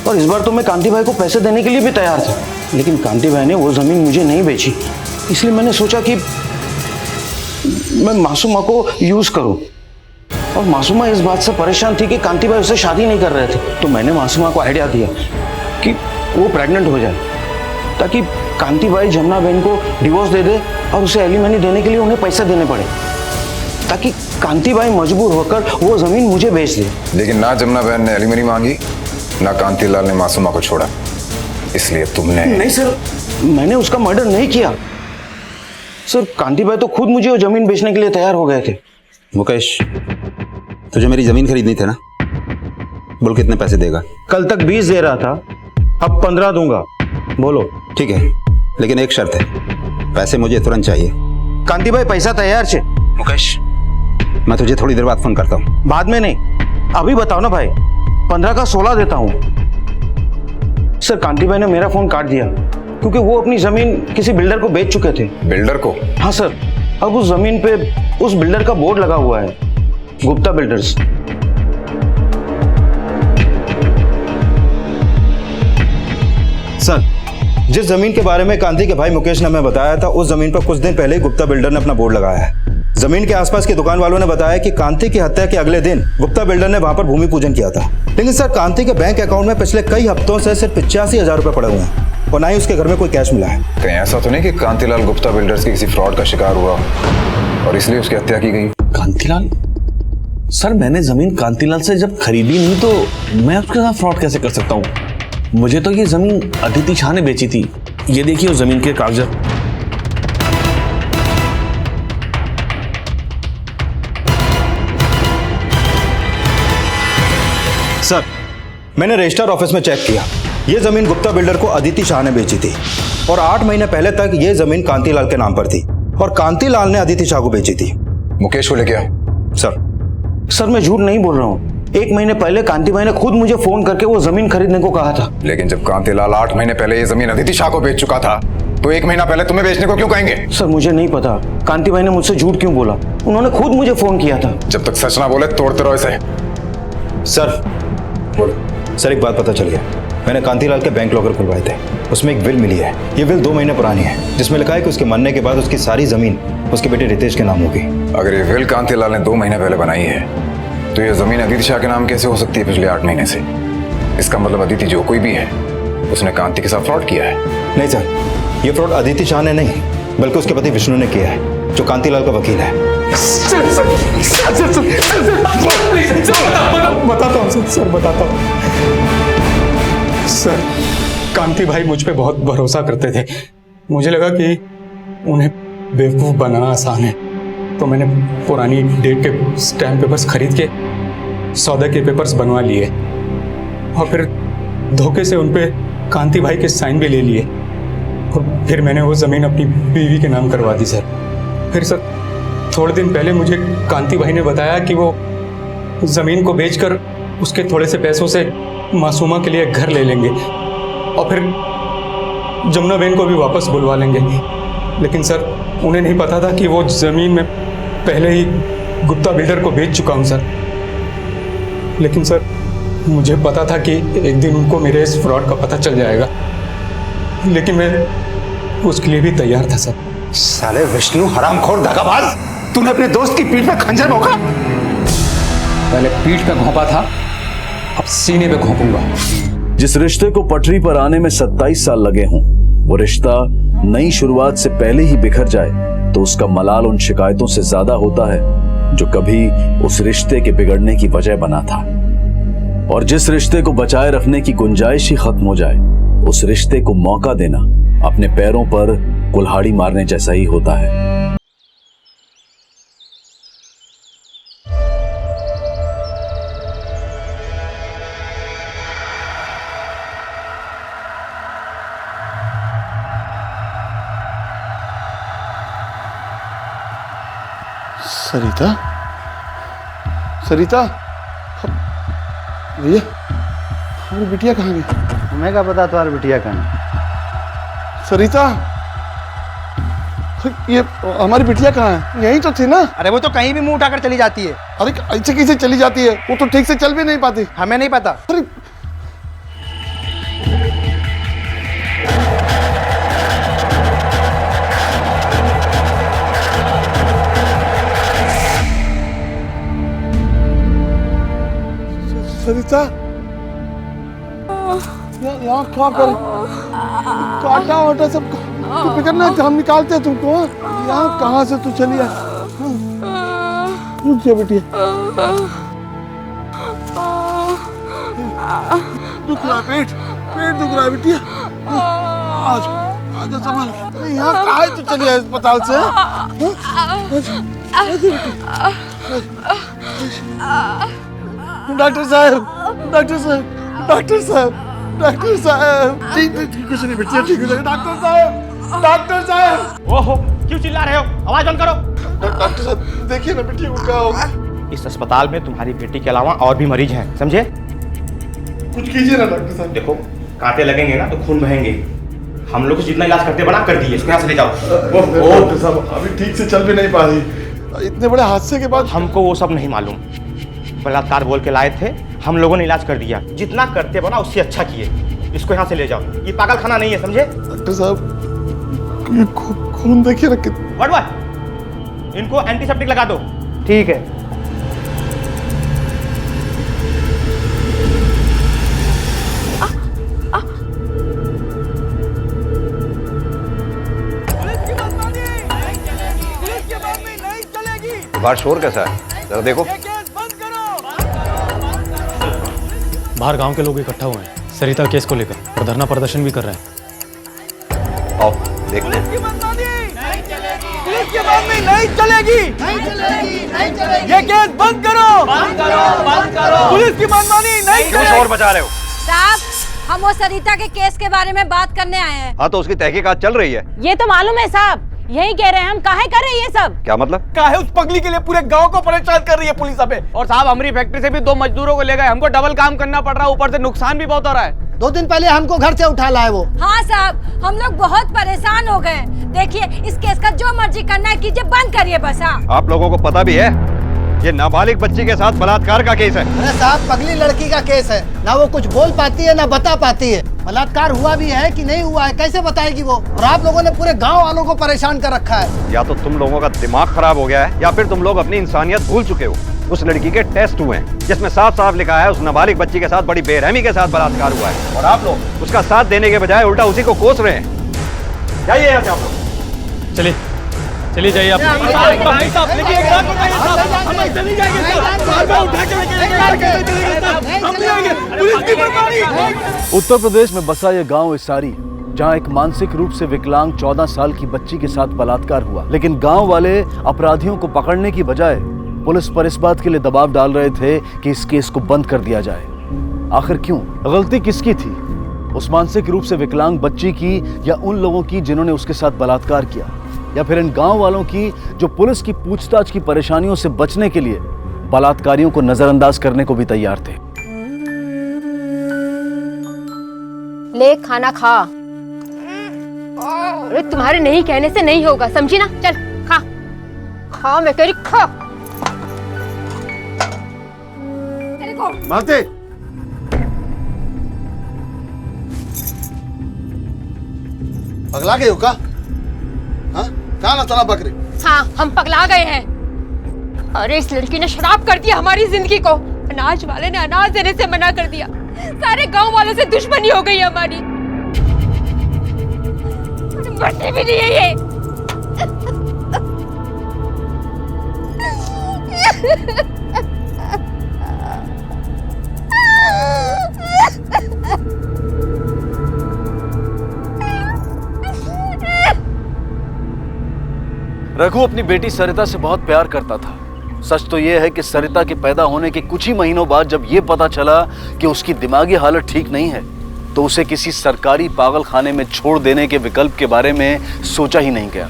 और इस बार तो मैं कांति भाई को पैसे देने के लिए भी तैयार था, लेकिन कांति भाई ने वो जमीन मुझे नहीं बेची, इसलिए मैंने सोचा कि मैं मासूमा को यूज करूं। और मासूमा इस बात से परेशान थी कि कांति भाई उससे शादी नहीं कर रहे थे, तो मैंने मासूमा को आइडिया दिया कि वो प्रेग्नेंट हो जाए ताकि कांति भाई जमुना बहन को डिवोर्स दे दे और उसे एलिमनी देने के लिए उन्हें पैसे देने पड़े, ताकि कांति भाई मजबूर होकर वो जमीन मुझे बेच दे। लेकिन ना जमुना बहन ने एलिमनी मांगी, ना कांतिलाल ने मासूमा को छोड़ा, इसलिए तुमने। नहीं सर, मैंने उसका मर्डर नहीं किया सर। कांति भाई तो खुद मुझे वो जमीन बेचने के लिए तैयार हो गए थे। मुकेश, तुझे मेरी जमीन खरीदनी थी ना? बोल कितने पैसे देगा? कल तक 20 दे रहा था, अब 15 दूंगा। बोलो। ठीक है, लेकिन एक शर्त है, पैसे मुझे तुरंत चाहिए। कांति भाई पैसा तैयार छे। मुकेश, मैं तुझे थोड़ी देर बाद फोन करता हूँ। बाद में नहीं, अभी बताओ ना भाई। 15 का 16 देता हूँ। सर, कांति भाई ने मेरा फोन काट दिया क्योंकि वो अपनी जमीन किसी बिल्डर को बेच चुके थे। बिल्डर को? हाँ सर, अब उस जमीन पे उस बिल्डर का बोर्ड लगा हुआ है, गुप्ता बिल्डर्स। सर, जिस जमीन के बारे में कांति के भाई मुकेश ने हमें बताया था, उस जमीन पर कुछ दिन पहले ही गुप्ता बिल्डर ने अपना बोर्ड लगाया है। जमीन के आसपास की दुकान वालों ने बताया कि कांति की हत्या के अगले दिन गुप्ता बिल्डर ने वहां पर भूमि पूजन किया था। लेकिन सर, कांति के बैंक अकाउंट में पिछले कई हफ्तों से सिर्फ 85,000 रुपए पड़े हुए हैं और ना ही उसके घर में कोई कैश मिला है। कहीं ऐसा तो नहीं कि कांतिलाल गुप्ता बिल्डर्स के किसी फ्रॉड का शिकार हुआ और इसलिए उसकी हत्या की गई? कांतिलाल? सर, मैंने जमीन कांतिलाल से जब खरीदी नहीं तो मैं उसके साथ फ्रॉड कैसे कर सकता हूँ? मुझे तो ये जमीन अदिति शाह ने बेची थी। ये देखिए उस जमीन के कागजात। सर, मैंने रजिस्टर ऑफिस में चेक किया। ये जमीन गुप्ता बिल्डर को अदिति शाह ने बेची थी और 8 महीने पहले तक ये जमीन कांतीलाल के नाम पर थी और कांतीलाल ने अदिति शाह को बेची थी। मुकेश को लेके आओ। सर मैं झूठ नहीं बोल रहा हूँ। 1 महीने पहले कांति भाई ने खुद मुझे फोन करके वो जमीन खरीदने को कहा था। लेकिन जब कांतीलाल 8 महीने पहले ये जमीन अदिति शाह को बेच चुका था तो 1 महीना पहले तुम्हें बेचने को क्यों कहेंगे? सर मुझे नहीं पता कांति भाई ने मुझसे झूठ क्यों बोला। उन्होंने खुद मुझे फोन किया था। जब तक सच ना बोले तोड़ते रहो इसे। सर बोलो। सर एक बात पता चल गया, मैंने कांतीलाल के बैंक लॉकर खुलवाए थे, उसमें एक विल मिली है। ये विल 2 महीने पुरानी है, जिसमें लिखा है कि उसके मरने के बाद उसकी सारी जमीन उसके बेटे रितेश के नाम होगी। अगर ये विल कांतीलाल ने 2 महीने पहले बनाई है तो ये जमीन अदिति शाह के नाम कैसे हो सकती है पिछले 8 महीने से? इसका मतलब अदिति जो कोई भी है उसने कांति के साथ फ्रॉड किया है। नहीं सर, ये फ्रॉड अदिति शाह ने नहीं बल्कि उसके पति विष्णु ने किया है, जो कांतीलाल का वकील है। बताता हूँ सर, बताता हूँ सर। कांति भाई मुझ पे बहुत भरोसा करते थे। मुझे लगा कि उन्हें बेवकूफ़ बनाना आसान है, तो मैंने पुरानी डेट के स्टैम्प पेपर्स खरीद के सौदे के पेपर्स बनवा लिए और फिर धोखे से उन पे कांति भाई के साइन भी ले लिए और फिर मैंने वो ज़मीन अपनी बीवी के नाम करवा दी सर। फिर सर थोड़े दिन पहले मुझे कांति भाई ने बताया कि वो ज़मीन को बेचकर उसके थोड़े से पैसों से मासूमा के लिए घर ले लेंगे और फिर जमुना बहन को भी वापस बुलवा लेंगे। लेकिन सर उन्हें नहीं पता था कि वो ज़मीन में पहले ही गुप्ता बिल्डर को बेच चुका हूँ सर। लेकिन सर मुझे पता था कि एक दिन उनको मेरे इस फ्रॉड का पता चल जाएगा, लेकिन मैं उसके लिए भी तैयार था सर। साले विष्णु हरामखोर दगाबाज, तूने अपने दोस्त की पीठ पे खंजर भोंका। पहले पीठ पे घोंपा था, अब सीने पे घोंपूंगा। जिस रिश्ते को पटरी पर आने में 27 साल लगे हों, वो रिश्ता नई शुरुआत से पहले ही बिखर जाए तो उसका मलाल उन शिकायतों से ज्यादा होता है जो कभी उस रिश्ते के बिगड़ने की वजह बना था। और जिस रिश्ते को बचाए रखने की गुंजाइश ही खत्म हो जाए, उस रिश्ते को मौका देना अपने पैरों पर कुल्हाड़ी मारने जैसा ही होता है। सरिता, सरिता, भैया हमारी बिटिया कहाँ गई? हमें क्या पता तुम्हारी बिटिया कहाँ? सरिता, ये हमारी बिटिया कहाँ है? यहीं तो थी ना? अरे वो तो कहीं भी मुंह उठाकर चली जाती है। अरे ऐसे कैसे चली जाती है? वो तो ठीक से चल भी नहीं पाती। हमें नहीं पता। अरे सरिता, यहाँ क्या कर? काटा वाटा सब तू फिक्र ना, हम निकालते हैं तुमको। यहाँ कहाँ से तू चली है? रुक जा बेटी, दुख रहा है पेट, पेट दुख रहा है बेटी। आज आज संभाल। यहाँ कहाँ तू चली है अस्पताल से? डॉक्टर साहब, डॉक्टर साहब, डॉक्टर साहब, डॉक्टर साहब, ठीक कुछ नहीं बेटिया, ठीक हो जाएगा। डॉक्टर साहब, डॉक्टर साहब। ओहो, क्यों चिल्ला रहे हो? आवाज बंद करो। डॉक्टर साहब देखिए ना बेटी को क्या होगा। इस अस्पताल में तुम्हारी बेटी के अलावा और भी मरीज हैं, समझे? कुछ कीजिए ना डॉक्टर साहब। देखो कांटे लगेंगे ना तो खून बहेंगे। हम लोग जितना इलाज करते बना कर दिए, इसको यहाँ से ले जाओ। डॉक्टर साहब अभी ठीक से चल भी नहीं पा रही, इतने बड़े हादसे के बाद। हमको वो सब नहीं मालूम, बलात्कार बोल के लाए थे, हम लोगों ने इलाज कर दिया। जितना करते बना उससे अच्छा किए। इसको यहाँ से ले जाओ, ये पागल खाना नहीं है, समझे? डॉक्टर साहब ये खून देखिए ना। What what? इनको एंटीसेप्टिक लगा दो। ठीक है। बाहर शोर कैसा है? जरा देखो। बाहर गांव के लोग इकट्ठा हुए हैं सरिता केस को लेकर और धरना प्रदर्शन भी कर रहे हैं। आओ देखते हैं। पुलिस की माननी नहीं चलेगी, नहीं चलेगी, नहीं चलेगी। ये केस बंद करो, बंद करो, बंद करो। पुलिस की मनमानी नहीं चलेगी। और बचा रहे हो साहब, हम वो सरिता के केस के बारे में बात करने आए हैं। हाँ, तो उसकी तहकीकात चल रही है। ये तो मालूम है साहब, यही कह रहे हैं हम। काहे कर रहे हैं ये सब? क्या मतलब? काहे उस पगली के लिए पूरे गांव को परेशान कर रही है पुलिस अबे। और साहब, हमारी फैक्ट्री से भी 2 मजदूरों को ले गए, हमको डबल काम करना पड़ रहा है, ऊपर से नुकसान भी बहुत हो रहा है। 2 दिन पहले हमको घर से उठा लाए वो। हाँ साहब, हम लोग बहुत परेशान हो गए। देखिए, इस केस का जो मर्जी करना है कीजिए, बंद करिए बस। हाँ, आप लोगों को पता भी है ये नाबालिग बच्ची के साथ बलात्कार का केस है। अरे साहब, पगली लड़की का केस है, ना वो कुछ बोल पाती है ना बता पाती है। बलात्कार हुआ भी है कि नहीं हुआ है कैसे बताएगी वो? और आप लोगों ने पूरे गांव वालों को परेशान कर रखा है। या तो तुम लोगों का दिमाग खराब हो गया है या फिर तुम लोग अपनी इंसानियत भूल चुके हो। उस लड़की के टेस्ट हुए हैं जिसमें साफ साफ लिखा है उस नाबालिग बच्ची के साथ बड़ी बेरहमी के साथ बलात्कार हुआ है, और आप लोग उसका साथ देने के बजाय उल्टा उसी को कोस रहे हैं। जाइए यहाँ से आप लोग। चलिए चलिए जाइए आप। उत्तर प्रदेश में बसा यह गांव इसारी, जहां एक मानसिक रूप से विकलांग 14 साल की बच्ची के साथ बलात्कार हुआ। लेकिन गांव वाले अपराधियों को पकड़ने की बजाय पुलिस पर इस बात के लिए दबाव डाल रहे थे कि इस केस को बंद कर दिया जाए। आखिर क्यों? गलती किसकी थी? उस मानसिक रूप से विकलांग बच्ची की या उन लोगों की जिन्होंने उसके साथ बलात्कार किया, या फिर इन गांव वालों की जो पुलिस की पूछताछ की परेशानियों से बचने के लिए बलात्कारियों को नजरअंदाज करने को भी तैयार थे? ले खाना खा। अरे तुम्हारे नहीं कहने से नहीं होगा, समझी ना? चल खा खा, मैं कह रही खा। माते, पगला गए हो का? हाँ, क्या ना चला बकरी? हाँ, हम पगला गए हैं। अरे इस लड़की ने शराब कर दिया हमारी जिंदगी को। अनाज वाले ने अनाज देने से मना कर दिया। सारे गांव वालों से दुश्मनी हो गई हमारी। बचती भी नहीं है ये। रघु अपनी बेटी सरिता से बहुत प्यार करता था। सच तो यह है कि सरिता के पैदा होने के कुछ ही महीनों बाद जब यह पता चला कि उसकी दिमागी हालत ठीक नहीं है, तो उसे किसी सरकारी पागल खाने में छोड़ देने के विकल्प के बारे में सोचा ही नहीं गया,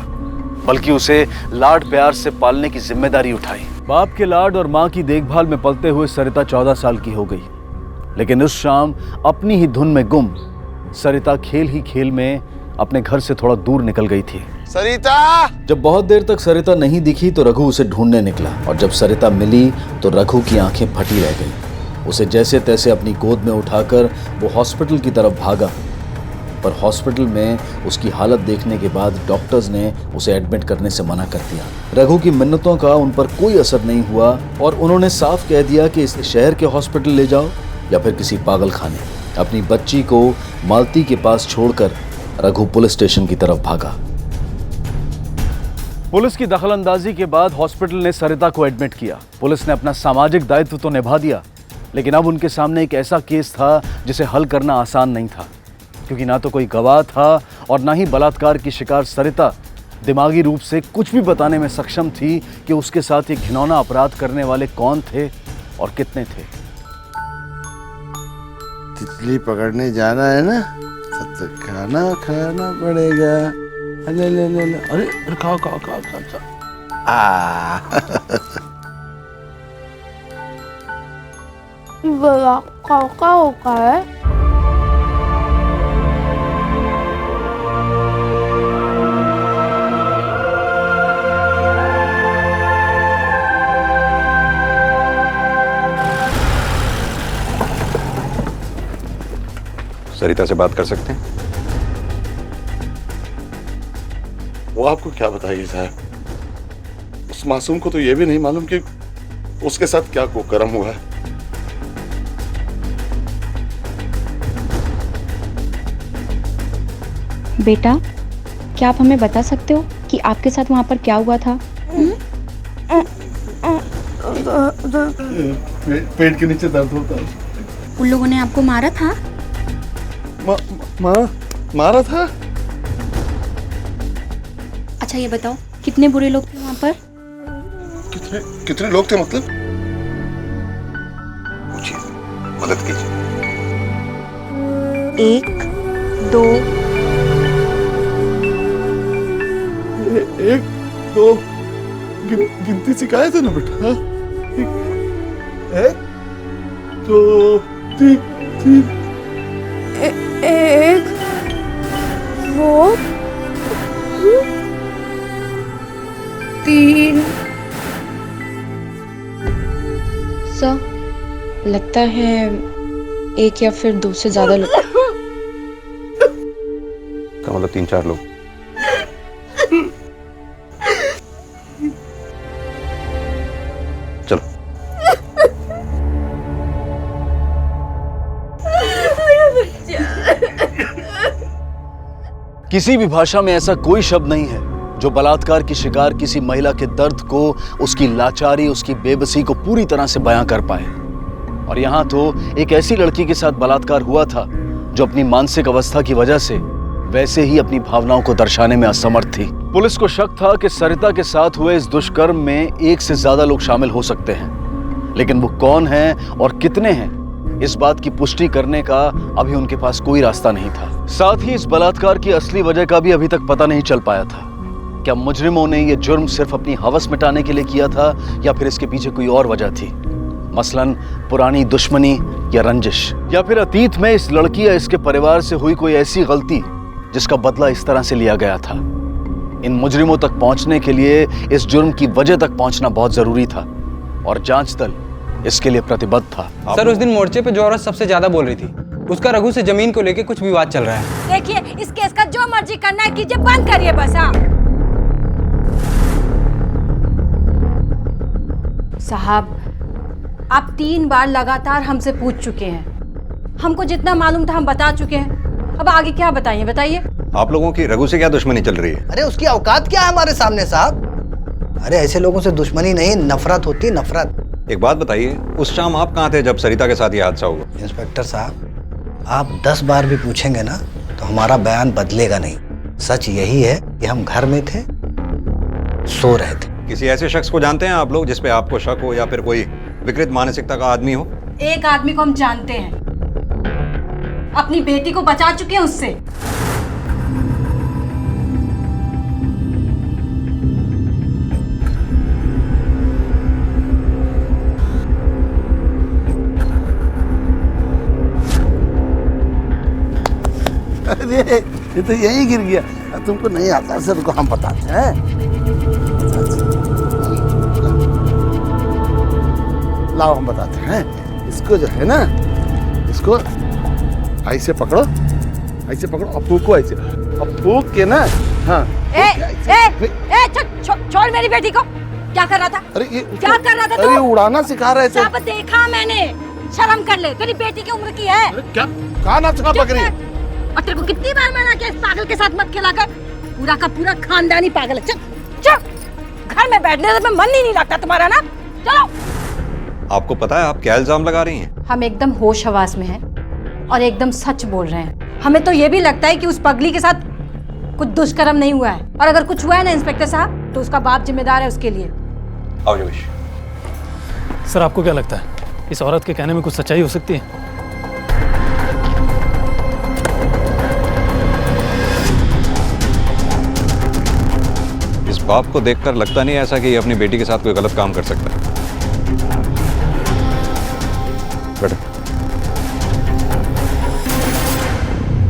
बल्कि उसे लाड प्यार से पालने की जिम्मेदारी उठाई। बाप के लाड और माँ की देखभाल में पलते हुए सरिता 14 साल की हो गई। लेकिन उस शाम अपनी ही धुन में गुम सरिता खेल ही खेल में अपने घर से थोड़ा दूर निकल गई थी। सरिता! जब बहुत देर तक सरिता नहीं दिखी तो रघु उसे ढूंढने निकला, और जब सरिता मिली तो रघु की आंखें फटी रह गई। उसे जैसे तैसे अपनी गोद में उठाकर वो हॉस्पिटल की तरफ भागा, पर हॉस्पिटल में उसकी हालत देखने के बाद डॉक्टर्स ने उसे एडमिट करने से मना कर दिया। रघु की मिन्नतों का उन पर कोई असर नहीं हुआ और उन्होंने साफ कह दिया कि इसे शहर के हॉस्पिटल ले जाओ या फिर किसी पागल खाने। अपनी बच्ची को मालती के पास छोड़कर रघु पुलिस स्टेशन की तरफ भागा। पुलिस की दखलंदाजी के बाद हॉस्पिटल ने सरिता को एडमिट किया। पुलिस ने अपना सामाजिक दायित्व तो निभा दिया, लेकिन अब उनके सामने एक ऐसा केस था जिसे हल करना आसान नहीं था, क्योंकि ना तो कोई गवाह था और ना ही बलात्कार की शिकार सरिता दिमागी रूप से कुछ भी बताने में सक्षम थी कि उसके साथ ये घिनौना अपराध करने वाले कौन थे और कितने थे। तितली पकड़ने जाना है ना, तो खाना खाना पड़ेगा। ले ले ले ले, अरे खाओ खाओ खाओ खाओ खाओ। क्या होता है? सरिता से बात कर सकते हैं? वो आपको क्या बताइए साहब, उस मासूम को तो ये भी नहीं मालूम कि उसके साथ क्या कुकर्म हुआ है। बेटा, क्या आप हमें बता सकते हो कि आपके साथ वहां पर क्या हुआ था? पेट के नीचे दर्द होता है। उन लोगों ने आपको मारा था? मारा था? अच्छा ये बताओ, कितने बुरे लोग थे वहां पर? कितने कितने लोग थे मतलब? पूछिए, मदद कीजिए। 1 2 1 2 गिनती सिखाए थे ना बेटा? 1 2 3 1 2 3। सर, लगता है 1 या फिर 2 से ज्यादा लोग। का मतलब 3-4 लोग। चलो। किसी भी भाषा में ऐसा कोई शब्द नहीं है जो बलात्कार की शिकार किसी महिला के दर्द को, उसकी लाचारी, उसकी बेबसी को पूरी तरह से बयां कर पाए। और यहां तो एक ऐसी लड़की के साथ बलात्कार हुआ था जो अपनी मानसिक अवस्था की वजह से वैसे ही अपनी भावनाओं को दर्शाने में असमर्थ थी। पुलिस को शक था कि सरिता के साथ हुए इस दुष्कर्म में 1 से ज्यादा लोग शामिल हो सकते हैं, लेकिन वो कौन हैं और कितने हैं, इस बात की पुष्टि करने का अभी उनके पास कोई रास्ता नहीं था। साथ ही इस बलात्कार की असली वजह का भी अभी तक पता नहीं चल पाया था। क्या मुजरिमों ने यह जुर्म सिर्फ अपनी हवस मिटाने के लिए किया था या फिर इसके पीछे कोई और वजह थी, मसलन पुरानी दुश्मनी या रंजिश, या फिर अतीत में इस लड़की या इसके परिवार से हुई कोई ऐसी गलती जिसका बदला इस तरह से लिया गया था। इन मुजरिमों तक पहुंचने के लिए इस जुर्म की वजह तक पहुंचना बहुत जरूरी था और जांच दल इसके लिए प्रतिबद्ध था। सर, उस दिन मोर्चे पे जो औरत सबसे ज्यादा बोल रही थी, उसका रघु से जमीन को लेके कुछ विवाद चल रहा है। देखिए, इस केस का जो मर्जी करना है कीजिए, बंद करिए बस। साहब, आप 3 बार लगातार हमसे पूछ चुके हैं। हमको जितना मालूम था हम बता चुके हैं। अब आगे क्या बताइए, बताइए। आप लोगों की रघु से क्या दुश्मनी चल रही है? अरे उसकी औकात क्या है हमारे सामने साहब? अरे ऐसे लोगों से दुश्मनी नहीं, नफरत होती है, नफरत। एक बात बताइए, उस शाम आप कहाँ थे जब सरिता के साथ ये हादसा हुआ? इंस्पेक्टर साहब, आप 10 बार भी पूछेंगे ना तो हमारा बयान बदलेगा नहीं। सच यही है कि हम घर में थे, सो रहे थे। किसी ऐसे शख्स को जानते हैं आप लोग जिस पे आपको शक हो या फिर कोई विकृत मानसिकता का आदमी हो? एक आदमी को हम जानते हैं, अपनी बेटी को बचा चुके हैं उससे। अरे ये तो यही गिर गया। तुमको नहीं आता सर को हम बताते हैं। लाओ हम बताते हैं। इसको जो है ना, इसको ऐसे पकड़ो, ऐसे पकड़ो, अब फूको ऐसे, अब फूक के ना। हाँ। छोड़ मेरी बेटी को। क्या कर रहा था? अरे ये क्या कर रहा था तू? अरे उड़ाना सिखा रहे थे। सब देखा मैंने। शर्म कर ले, तेरी बेटी की उम्र की है। क्या कहाँ नाच रहा बकरी? और तेरे को कितनी बार मना किया इस पागल के साथ मत खेला कर। पूरा का पूरा खानदानी पागल है। चल चल, घर में बैठने से मन ही नहीं लगता तुम्हारा ना। चलो। आपको पता है आप क्या इल्जाम लगा रही हैं? हम एकदम होश हवास में हैं और एकदम सच बोल रहे हैं। हमें तो ये भी लगता है कि उस पगली के साथ कुछ दुष्कर्म नहीं हुआ है, और अगर कुछ हुआ है ना इंस्पेक्टर साहब, तो उसका बाप जिम्मेदार है उसके लिए। आओ योगेश। सर, आपको क्या लगता है इस औरत के कहने में कुछ सच्चाई हो सकती है? इस बाप को देखकर लगता नहीं ऐसा कि ये अपनी बेटी के साथ कोई गलत काम कर सकता है।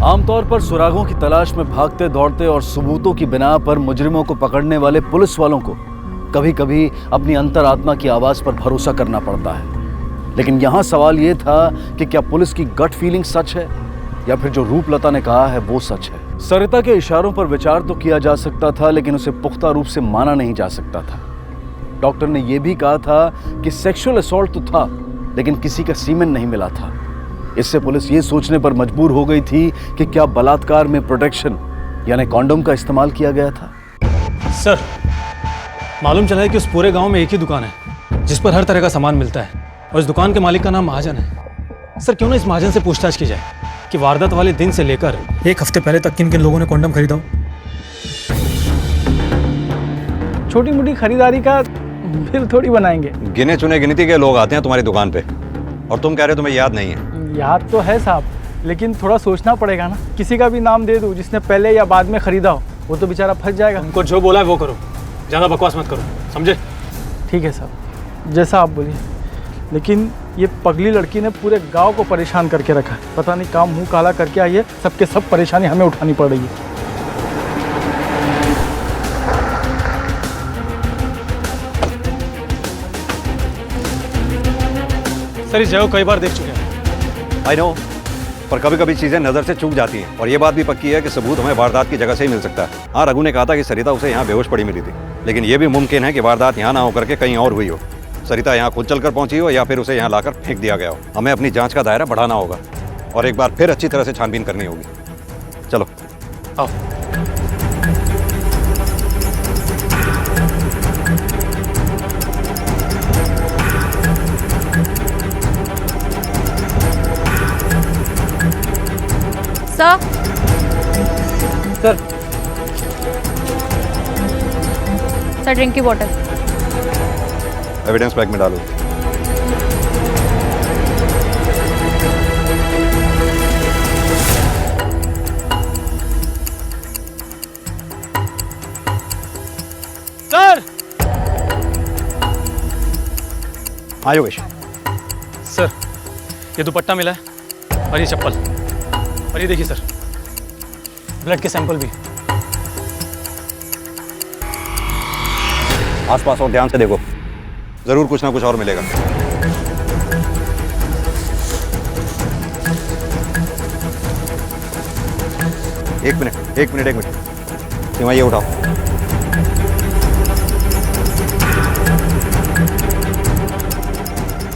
आमतौर पर सुरागों की तलाश में भागते दौड़ते और सबूतों की बिना पर मुजरिमों को पकड़ने वाले पुलिस वालों को कभी कभी अपनी अंतरात्मा की आवाज पर भरोसा करना पड़ता है। लेकिन यहां सवाल यह था कि क्या पुलिस की गट फीलिंग सच है या फिर जो रूपलता ने कहा है वो सच है। सरिता के इशारों पर विचार तो किया जा सकता था, लेकिन उसे पुख्ता रूप से माना नहीं जा सकता था। डॉक्टर ने यह भी कहा था कि सेक्सुअल असॉल्ट तो था, लेकिन किसी का सीमेन नहीं मिला था। इससे पुलिस ये सोचने पर मजबूर हो गई थी कि क्या बलात्कार में प्रोटेक्शन यानी कॉन्डोम का इस्तेमाल किया गया था। सर, मालूम चला है कि उस पूरे गांव में एक ही दुकान है जिस पर हर तरह का सामान मिलता है, और इस दुकान के मालिक का नाम महाजन है। सर, क्यों ना इस महाजन से पूछताछ की जाए कि वारदात वाले दिन से लेकर 1 हफ्ते पहले तक किन किन लोगों ने कॉन्डोम खरीदा हो। छोटी मोटी खरीदारी का बिल थोड़ी बनाएंगे। गिने चुने गिनती के लोग आते हैं तुम्हारी दुकान पे और तुम कह रहे हो तुम्हें याद नहीं है। याद तो है साहब, लेकिन थोड़ा सोचना पड़ेगा ना। किसी का भी नाम दे दूँ जिसने पहले या बाद में खरीदा हो, वो तो बेचारा फंस जाएगा। उनको जो बोला है वो करो, ज़्यादा बकवास मत करो, समझे? ठीक है साहब, जैसा आप बोलिए। लेकिन ये पगली लड़की ने पूरे गांव को परेशान करके रखा है। पता नहीं काम मुंह काला करके आई है, सबके सब परेशानी हमें उठानी पड़ रही है। सर इस जगह कई बार देख चुके हैं। आई नो, पर कभी कभी चीजें नजर से चूक जाती हैं और ये बात भी पक्की है कि सबूत हमें वारदात की जगह से ही मिल सकता है। हाँ, रघु ने कहा था कि सरिता उसे यहाँ बेहोश पड़ी मिली थी, लेकिन ये भी मुमकिन है कि वारदात यहाँ ना होकर के कहीं और हुई हो। सरिता यहाँ खुद चलकर पहुंची हो या फिर उसे यहाँ लाकर फेंक दिया गया हो। हमें अपनी जांच का दायरा बढ़ाना होगा और एक बार फिर अच्छी तरह से छानबीन करनी होगी। चलो आओ। सर सर ड्रिंक की बोतल एविडेंस बैग में डालो। सर हाँ योगेश। सर ये दुपट्टा मिला है और ये चप्पल, और ये देखिए सर ब्लड के सैंपल भी। आसपास और ध्यान से देखो, जरूर कुछ ना कुछ और मिलेगा। एक मिनट सीमा ये उठाओ।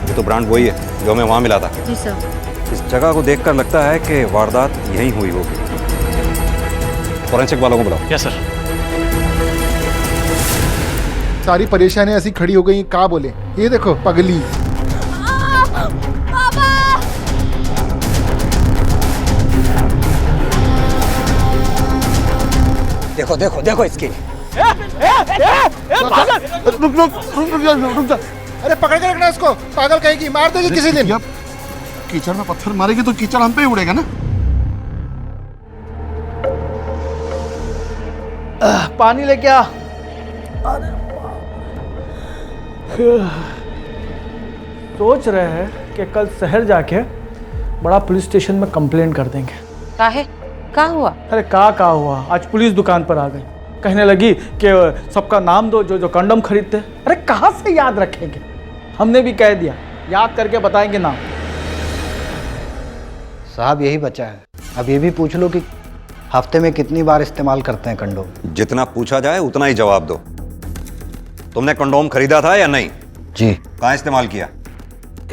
ये तो ब्रांड वही है जो हमें वहां मिला था। जी सर। इस जगह को देखकर लगता है कि वारदात यहीं हुई होगी। फॉरेंसिक वालों को बुलाओ। Yes sir. सारी परेशानियां ऐसी खड़ी हो गई, क्या बोले? ये देखो पगली। देखो देखो देखो इसकी। रुक जा। अरे पकड़ के रखना इसको, पागल कहेगी, मार देगी किसी दिन। कीचड़ में पत्थर मारेगी तो कीचड़ हम पे ही उड़ेगा ना। पानी लेके आ। सोच रहे हैं कि कल शहर जाके बड़ा पुलिस स्टेशन में कंप्लेंट कर देंगे। काहे? का हुआ? अरे का हुआ, आज पुलिस दुकान पर आ गई, कहने लगी कि सबका नाम दो जो जो कंडम खरीदते। अरे कहाँ से याद रखेंगे? हमने भी कह दिया याद करके बताएंगे नाम। साहब यही बचा है, अब ये भी पूछ लो कि हफ्ते में कितनी बार इस्तेमाल करते हैं कंडोम। जितना पूछा जाए उतना ही जवाब दो। तुमने कंडोम खरीदा था या नहीं? जी। कहाँ इस्तेमाल किया?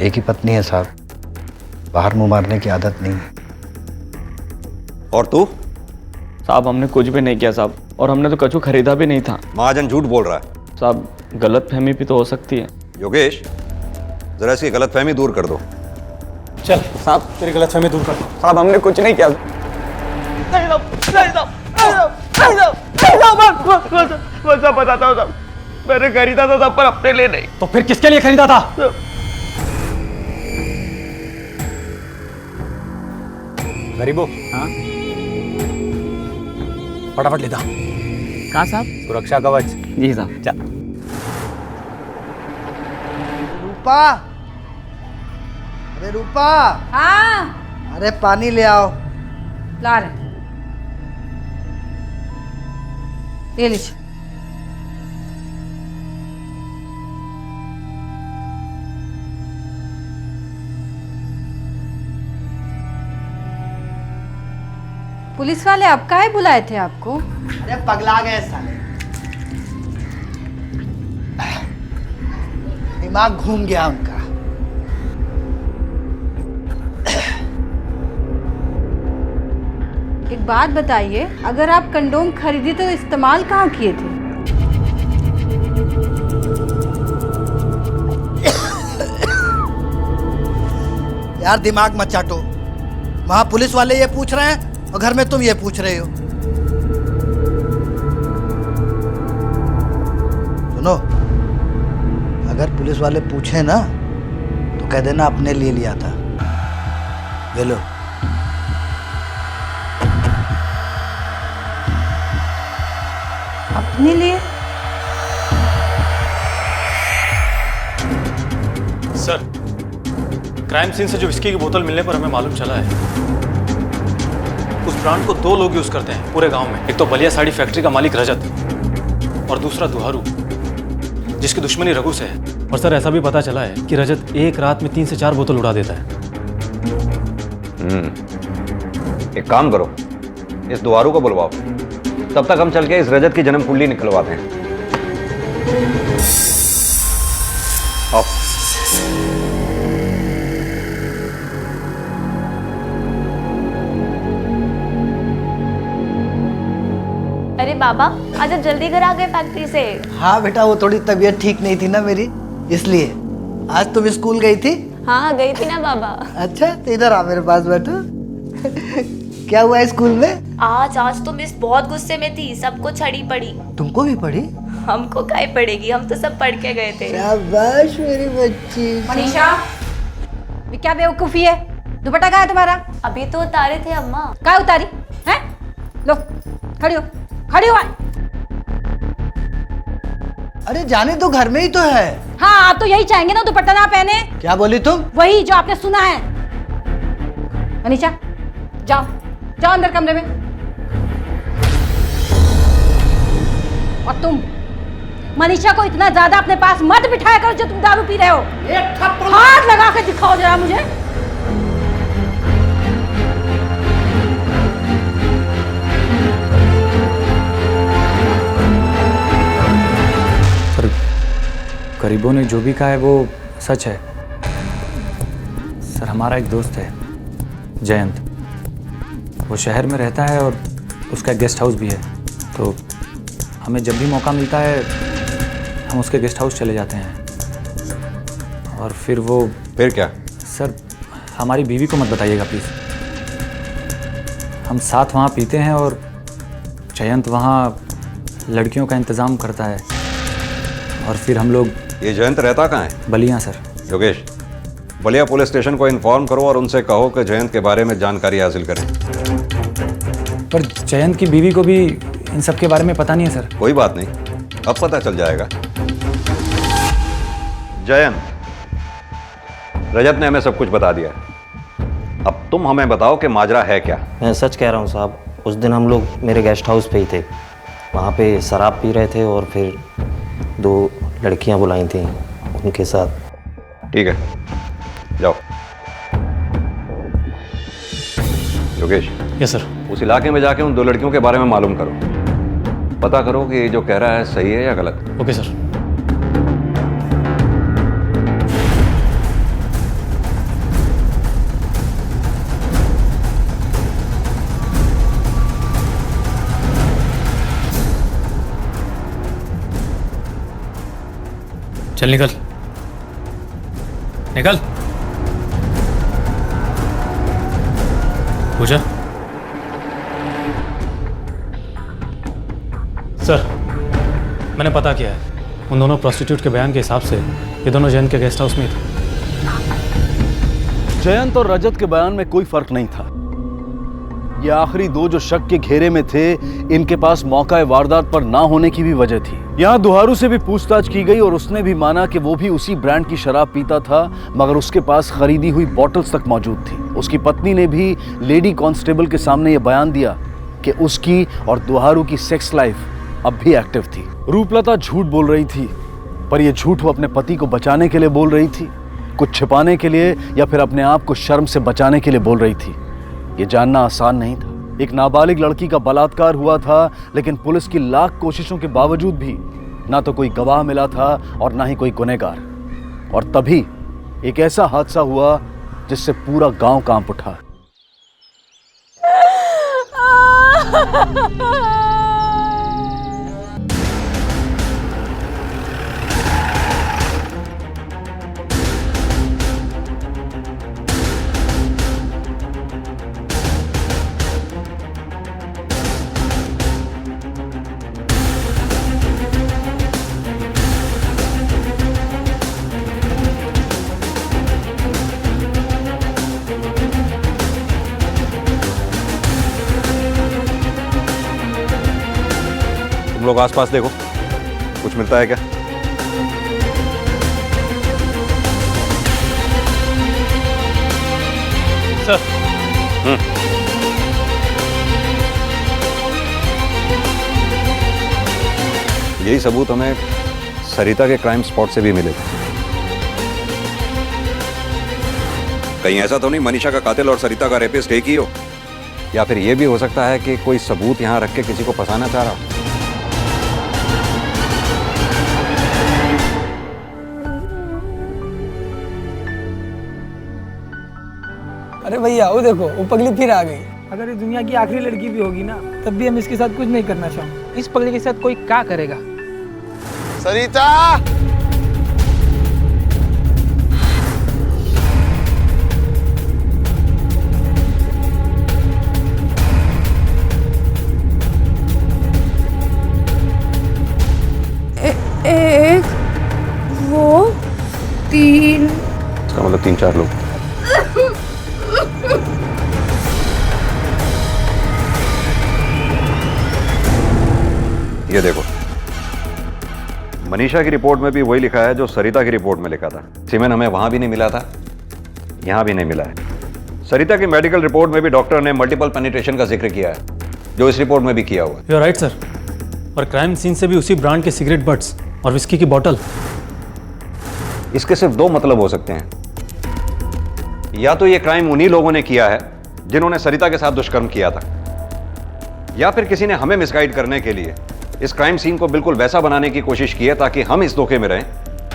एक ही पत्नी है साहब, बाहर मुंह मारने की आदत नहीं है। और तू? साहब हमने कुछ भी नहीं किया साहब, और हमने तो कछु खरीदा भी नहीं था। महाजन झूठ बोल रहा है। साहब गलत फहमी भी तो हो सकती है। योगेश जरा इसकी गलत फहमी दूर कर दो। चल साहब तेरी गलत फहमी दूर कर दो। साहब हमने कुछ नहीं किया। मैं बताता हूँ साहब, मैंने खरीदा था पर अपने लिए नहीं। तो फिर किसके लिए खरीदा था? गरीबो। हाँ फटाफट लेता। कहाँ साहब? सुरक्षा कवच। जी साहब। चल। रूपा, अरे रूपा। हाँ अरे पानी ले आओ। ला रहे। ले लीजिए। पुलिस वाले अब काहे बुलाए थे आपको? अरे पगला गए साले, दिमाग घूम गया उनका। एक बात बताइए, अगर आप कंडोम खरीदे तो इस्तेमाल कहाँ किए थे? यार दिमाग मत चाटो, वहां पुलिस वाले ये पूछ रहे हैं और घर में तुम ये पूछ रहे हो। सुनो, अगर पुलिस वाले पूछे ना तो कह देना अपने लिए लिया था। ले लो। अपने लिए? सर, क्राइम सीन से जो विस्की की बोतल मिलने पर हमें मालूम चला है उस ब्रांड को 2 लोग यूज करते हैं पूरे गांव में। एक तो बलिया साड़ी फैक्ट्री का मालिक रजत और दूसरा दुहारू, जिसकी दुश्मनी रघु से है। और सर, ऐसा भी पता चला है कि रजत एक रात में 3 से 4 बोतल उड़ा देता है। एक काम करो, इस दुआरू को बुलवाओ, तब तक हम चल के इस रजत की जन्म कुंडली निकलवाते हैं। आओ। अरे बाबा, आज आप जल्दी घर आ गए फैक्ट्री से। हाँ बेटा, वो थोड़ी तबीयत ठीक नहीं थी ना मेरी, इसलिए। आज तुम स्कूल गई थी? हाँ गई थी ना बाबा। अच्छा, तो इधर आ मेरे पास बैठो। क्या हुआ है स्कूल में? आज तो मिस बहुत गुस्से में थी, सबको छड़ी पड़ी। तुमको भी पड़ी? हमको काहे पड़ेगी, हम तो सब पढ़ के गए थे। शाबाश मेरी बच्ची। मनीषा, ये क्या बेवकूफी है? दुपट्टा कहाँ है तुम्हारा? अभी तो उतारे थे अम्मा। कहाँ उतारी हैं? लो, खड़ी हो, खड़ी हो। अरे जाने तो, घर में ही तो है। हाँ, आप तो यही चाहेंगे ना दुपट्टा ना पहने। क्या बोली तुम? वही जो आपने सुना है। मनीषा, जाओ जाओ अंदर कमरे में। और तुम मनीषा को इतना ज्यादा अपने पास मत बिठाया करो जो तुम दारू पी रहे हो। एक थप्पड़ हाथ लगा के दिखाओ जरा मुझे। सर, करीबों ने जो भी कहा है वो सच है। सर, हमारा एक दोस्त है जयंत, वो शहर में रहता है और उसका गेस्ट हाउस भी है। तो हमें जब भी मौका मिलता है हम उसके गेस्ट हाउस चले जाते हैं। और फिर क्या? सर, हमारी बीवी को मत बताइएगा प्लीज़। हम साथ वहाँ पीते हैं और जयंत वहाँ लड़कियों का इंतज़ाम करता है। और फिर हम लोग। ये जयंत रहता कहाँ है? Ballia sir. Yogesh, Ballia police station को इन्फॉर्म करो और उनसे कहो कि जयंत के बारे में जानकारी हासिल करें। पर जयंत की बीवी को भी इन सब के बारे में पता नहीं है सर। कोई बात नहीं, अब पता चल जाएगा। जयंत, रजत ने हमें सब कुछ बता दिया। अब तुम हमें बताओ कि माजरा है क्या? मैं सच कह रहा हूँ साहब, उस दिन हम लोग मेरे गेस्ट हाउस पे ही थे। वहाँ पे शराब पी रहे थे और फिर 2 लड़कियाँ बुलाई थी, उनके साथ। ठीक है, जाओ। योगेश। Yes sir. उस इलाके में जाके उन 2 लड़कियों के बारे में मालूम करो, पता करो कि ये जो कह रहा है सही है या गलत। Okay sir. चल निकल निकल। पूजा। सर, मैंने पता किया है, उन दोनों प्रोस्टिट्यूट के बयान के हिसाब से ये दोनों जयंत के गेस्ट हाउस में थे। जयंत और रजत के बयान में कोई फर्क नहीं था। ये आखिरी 2 जो शक के घेरे में थे, इनके पास मौका वारदात पर ना होने की भी वजह थी। यहाँ दुहारू से भी पूछताछ की गई और उसने भी माना कि वो भी उसी ब्रांड की शराब पीता था, मगर उसके पास खरीदी हुई बॉटल्स तक मौजूद थी। उसकी पत्नी ने भी लेडी कांस्टेबल के सामने ये बयान दिया कि उसकी और दुहारू की सेक्स लाइफ अब भी एक्टिव थी। रूपलता झूठ बोल रही थी, पर यह झूठ वो अपने पति को बचाने के लिए बोल रही थी, कुछ छिपाने के लिए या फिर अपने आप को शर्म से बचाने के लिए बोल रही थी। ये जानना आसान नहीं था। एक नाबालिग लड़की का बलात्कार हुआ था, लेकिन पुलिस की लाख कोशिशों के बावजूद भी ना तो कोई गवाह मिला था और ना ही कोई गुनहगार। और तभी एक ऐसा हादसा हुआ जिससे पूरा गांव कांप उठा। आसपास देखो, कुछ मिलता है क्या? सर। यही सबूत हमें सरिता के क्राइम स्पॉट से भी मिले थे। कहीं ऐसा तो नहीं मनीषा का कातिल और सरिता का रेपिस्ट एक ही हो? या फिर यह भी हो सकता है कि कोई सबूत यहां रख के किसी को फंसाना चाह रहा हो? अरे भैया वो देखो, वो पगली फिर आ गई। अगर ये दुनिया की आखिरी लड़की भी होगी ना, तब भी हम इसके साथ कुछ नहीं करना चाहेंगे। इस पगली के साथ कोई क्या करेगा? सरिता! एक, वो, तीन। इसका मतलब 3-4 लोग। ये देखो, मनीषा की रिपोर्ट में भी वही लिखा है जो सरिता की रिपोर्ट में लिखा था। सीमेन हमें वहां भी नहीं मिला था, यहां भी नहीं मिला है। सरिता की मेडिकल रिपोर्ट में भी डॉक्टर ने मल्टीपल पेनिट्रेशन का जिक्र किया है, जो इस रिपोर्ट में भी किया हुआ है। You are right sir. और क्राइम सीन से भी उसी ब्रांड के सिगरेट बट्स और विस्की की बोतल। इसके सिर्फ 2 मतलब हो सकते हैं। या तो ये क्राइम उन्हीं लोगों ने किया है जिन्होंने सरिता के साथ दुष्कर्म किया था, या फिर किसी ने हमें मिसगाइड करने के लिए इस क्राइम सीन को बिल्कुल वैसा बनाने की कोशिश की है ताकि हम इस धोखे में रहें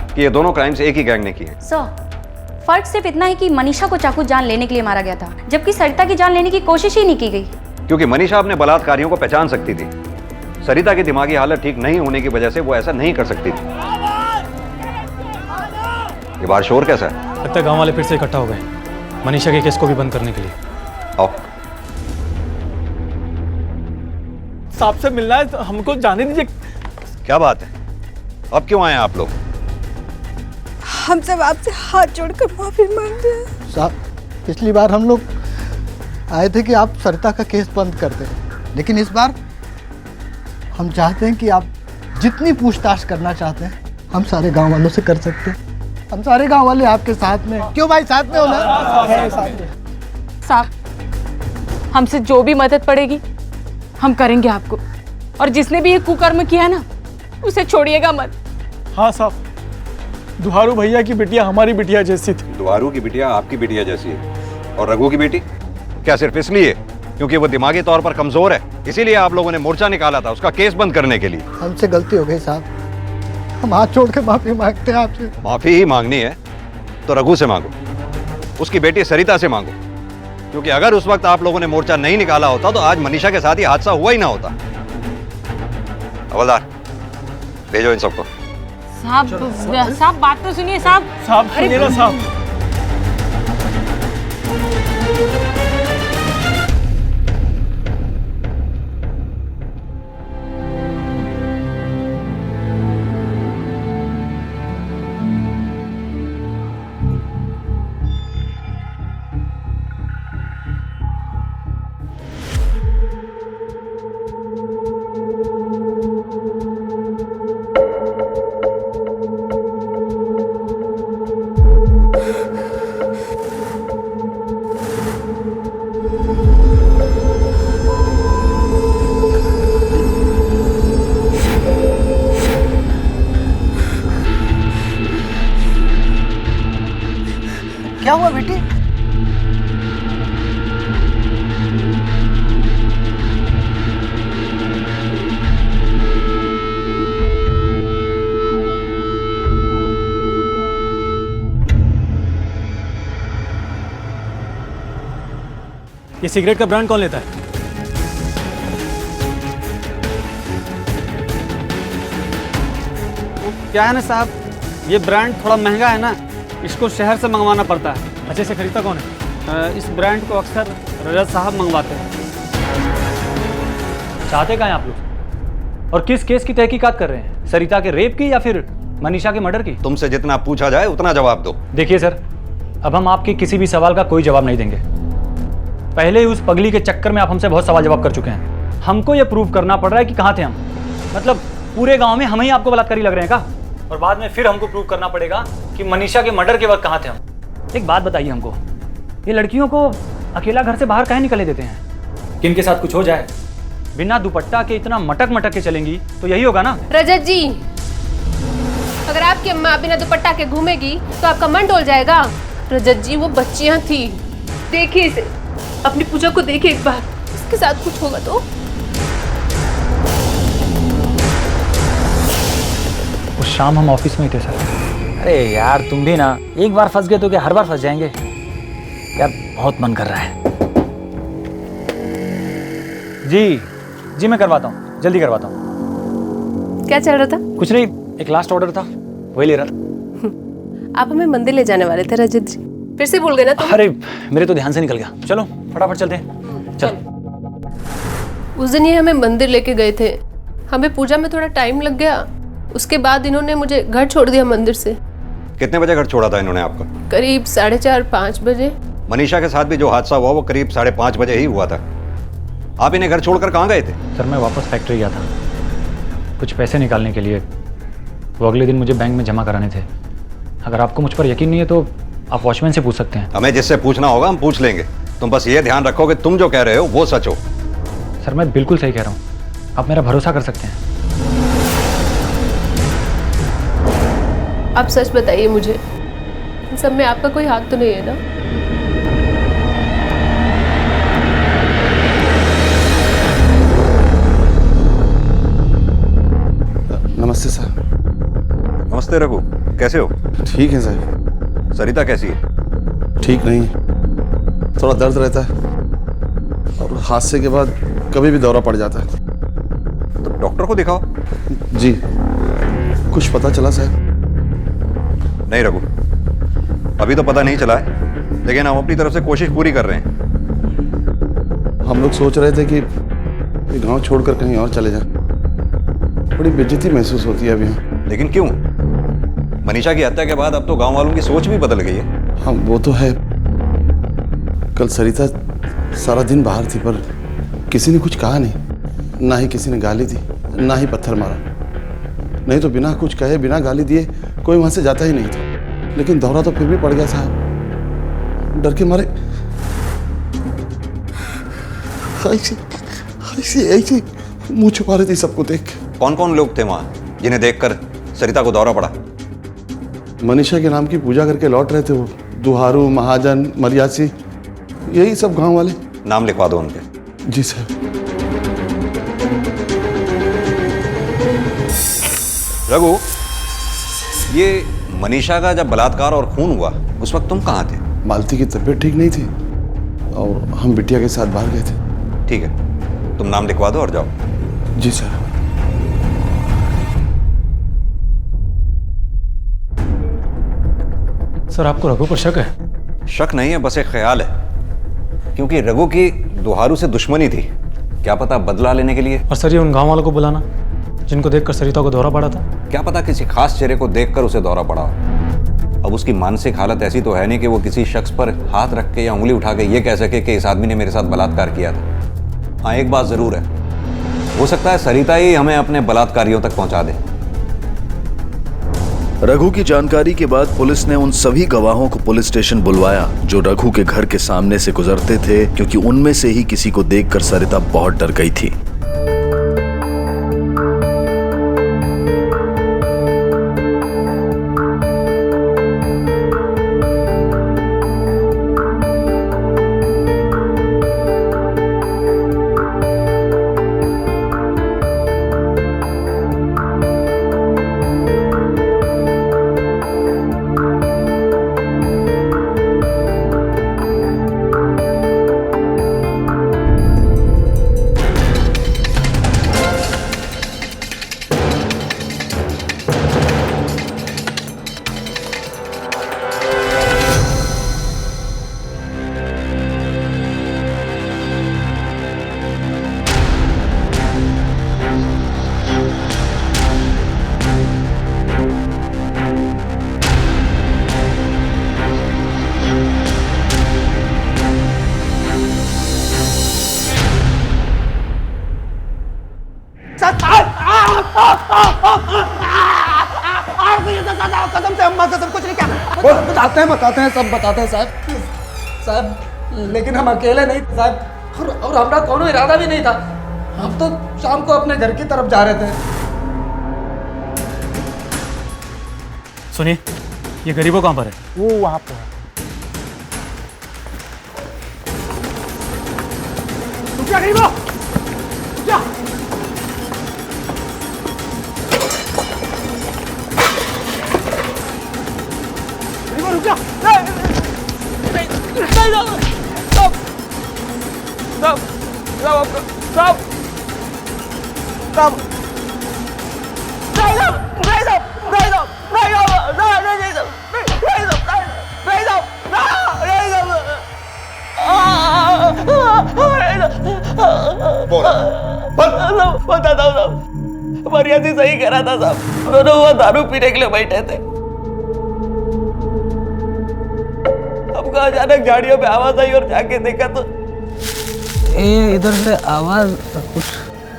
कि ये दोनों क्राइम्स एक ही गैंग ने किए। सर, फर्क सिर्फ इतना है कि मनीषा को चाकू जान लेने के लिए मारा गया था, जबकि सरिता की जान लेने की कोशिश ही नहीं की गई। क्योंकि मनीषा अपने बलात्कारियों को पहचान सकती थी। सरिता की दिमागी हालत ठीक नहीं होने की वजह से वो ऐसा नहीं कर सकती थी। ये बार शोर कैसा है? लगता है गांव वाले फिर से इकट्ठा हो गए मनीषा के केस को भी बंद करने के लिए। आओ। साहब से मिलना है, हमको जाने दीजिए। क्या बात है, अब क्यों आए आप लोग? हम सब आपसे हाथ जोड़कर माफी मांग रहे हैं। साहब, पिछली बार हम लोग आए थे कि आप सरिता का केस बंद कर दें, लेकिन इस बार हम चाहते हैं कि आप जितनी पूछताछ करना चाहते हैं हम सारे गांव वालों से कर सकते हैं। हम सारे गांव वाले आपके साथ में। क्यों भाई, साथ में हो ना? साहब, हमसे जो भी मदद पड़ेगी हम करेंगे आपको, और जिसने भी ये कुकर्म किया ना उसे छोड़िएगा मत। हाँ साहब, दुहारू भैया की बिटिया हमारी बिटिया जैसी थी। दुहारू की बिटिया आपकी बिटिया जैसी है, और रघु की बेटी क्या सिर्फ इसलिए क्योंकि वो दिमागी तौर पर कमजोर है इसीलिए आप लोगों ने मोर्चा निकाला था उसका केस बंद करने के लिए? हमसे गलती हो गई साहब, हम हाथ छोड़ के माफी मांगते हैं आपसे। माफी ही मांगनी है तो रघु से मांगो, उसकी बेटी सरिता से मांगो, क्योंकि अगर उस वक्त आप लोगों ने मोर्चा नहीं निकाला होता तो आज मनीषा के साथ ही हादसा हुआ ही ना होता। हवलदार, भेजो इन सबको। साहब बात तो सुनिए साहब। साहब सुनिए ना साहब। क्या हुआ बेटी? ये सिगरेट का ब्रांड कौन लेता है? क्या है ना साहब, ये ब्रांड थोड़ा महंगा है ना, इसको शहर से मंगवाना पड़ता है। अच्छा, से खरीदता कौन है? इस ब्रांड को अक्सर रजत साहब मंगवाते हैं। चाहते कहाँ हैं आप लोग? और किस केस की तहकीकात कर रहे हैं? सरिता के रेप की या फिर मनीषा के मर्डर की? तुमसे जितना पूछा जाए उतना जवाब दो। देखिए सर, अब हम आपके किसी भी सवाल का कोई जवाब नहीं देंगे। पहले ही उस पगली के चक्कर में आप हमसे बहुत सवाल जवाब कर चुके हैं। हमको ये प्रूव करना पड़ रहा है कि कहाँ थे हम। मतलब पूरे गांव में हम ही आपको बलात्कारी लग रहे हैं का? और बाद में फिर हमको प्रूव करना पड़ेगा कि मनीषा के मर्डर के वक्त कहाँ थे हम। एक बात बताइए हमको, ये लड़कियों को अकेला घर से बाहर काहे निकले देते हैं? कि इनके साथ कुछ हो जाए। बिना दुपट्टा के इतना मटक मटक के चलेंगी तो यही होगा ना? रजत जी, अगर आपकी अम्मा बिना दुपट्टा के घूमेगी तो आपका मन डोल जाएगा। रजत जी, वो बच्चियां थी, देखिए इसे, अपनी पूजा को देखिए एक बार, इसके साथ कुछ होगा तो। उस शाम हम ऑफिस में ही थे सर। अरे यार तुम भी ना, एक बार फंस गए तो क्या हर बार फंस जाएंगे? यार बहुत मन कर रहा है। जी मैं करवाता हूँ, जल्दी करवाता हूँ। क्या चल रहा था? कुछ नहीं, एक लास्ट ऑर्डर था, वही ले रहा था। आप हमें मंदिर ले जाने वाले थे रजत जी, फिर से भूल गए ना तुम? अरे मेरे तो ध्यान से निकल गया। चलो फटाफट चलते हैं। चल। उस दिन ये हमें मंदिर लेके गए थे, हमें पूजा में थोड़ा टाइम लग गया, उसके बाद इन्होंने मुझे घर छोड़ दिया मंदिर से। कितने बजे घर छोड़ा था इन्होंने आपका? करीब 4:30-5 बजे। मनीषा के साथ भी जो हादसा हुआ वो करीब 5:30 बजे ही हुआ था। आप इन्हें घर छोड़कर कहाँ गए थे? सर मैं वापस फैक्ट्री गया था कुछ पैसे निकालने के लिए, वो अगले दिन मुझे बैंक में जमा कराने थे। अगर आपको मुझ पर यकीन नहीं है तो आप वॉचमैन से पूछ सकते हैं। हमें जिससे पूछना होगा हम पूछ लेंगे, तुम बस ये ध्यान रखो कि तुम जो कह रहे हो वो सच हो। सर मैं बिल्कुल सही कह रहा हूँ, आप मेरा भरोसा कर सकते हैं। आप सच बताइए मुझे, इन सब में आपका कोई हाथ तो नहीं है ना? नमस्ते सर। नमस्ते रघु, कैसे हो? ठीक है सर। सरिता कैसी है? ठीक नहीं है, थोड़ा दर्द रहता है और हादसे के बाद कभी भी दौरा पड़ जाता है। तो डॉक्टर को दिखाओ। जी, कुछ पता चला साहब? नहीं रघु, अभी तो पता नहीं चला है, लेकिन हम अपनी तरफ से कोशिश पूरी कर रहे हैं। हम लोग सोच रहे थे कि ये गांव छोड़कर कहीं और चले जाएं। बड़ी बेइज्जती महसूस होती है अभी। लेकिन क्यों? मनीषा की हत्या के बाद अब तो गांव वालों की सोच भी बदल गई है। हाँ वो तो है। कल सरिता सारा दिन बाहर थी पर किसी ने कुछ कहा नहीं, ना ही किसी ने गाली दी, ना ही पत्थर मारा। नहीं तो बिना कुछ कहे, बिना गाली दिए कोई वहां से जाता ही नहीं था। लेकिन दौरा तो फिर भी पड़ गया साहब, डर के मारे ऐसे मुंह छुपा रही थी सबको देख। कौन कौन लोग थे वहां जिन्हें देखकर सरिता को दौरा पड़ा? मनीषा के नाम की पूजा करके लौट रहे थे वो, दुहारू, महाजन, मरियासी, यही सब गांव वाले। नाम लिखवा दो उनके। जी सर। रघु, ये मनीषा का जब बलात्कार और खून हुआ उस वक्त तुम कहाँ थे? मालती की तबीयत ठीक नहीं थी और हम बिटिया के साथ बाहर गए थे। ठीक है, तुम नाम लिखवा दो और जाओ। जी सर। सर आपको रघु पर शक है? शक नहीं है, बस एक ख्याल है, क्योंकि रघु की दुहारू से दुश्मनी थी, क्या पता बदला लेने के लिए। और सर ये उन गांव वालों को बुलाना जिनको देखकर सरिता को दौरा पड़ा था? क्या पता किसी खास चेहरे को देखकर उसे दौरा पड़ा। अब उसकी मानसिक हालत ऐसी तो है नहीं कि वो किसी शख्स पर हाथ रख के या उंगली उठा के ये कह सके कि इस आदमी ने मेरे साथ बलात्कार किया था। हाँ एक बात जरूर है, हो सकता है सरिता ही हमें अपने बलात्कारियों तक पहुंचा दे। रघु की जानकारी के बाद पुलिस ने उन सभी गवाहों को पुलिस स्टेशन बुलवाया जो रघु के घर के सामने से गुजरते थे, क्योंकि उनमें से ही किसी को देखकर सरिता बहुत डर गई थी। आपको ये तो सजा हो, कसम से अम्मा कसम कुछ नहीं किया। बताते हैं सब बताते हैं साहब। लेकिन हम अकेले नहीं थे साहब, और हमारा कोनो इरादा भी नहीं था। हम तो शाम को अपने घर की तरफ जा रहे थे। सुनिए, ये गरीबों कहाँ पर है? वो वहाँ पे है। क्या गरीबों? क्या? गरीबों रुक जा! बताता हूँ साहब, मरियासी सही कह रहा था साहब, दोनों वो दारू पीने के लिए बैठे थे। हमको अचानक झाड़ियों पे आवाज आई और जाके देखा तो इधर से आवाज कुछ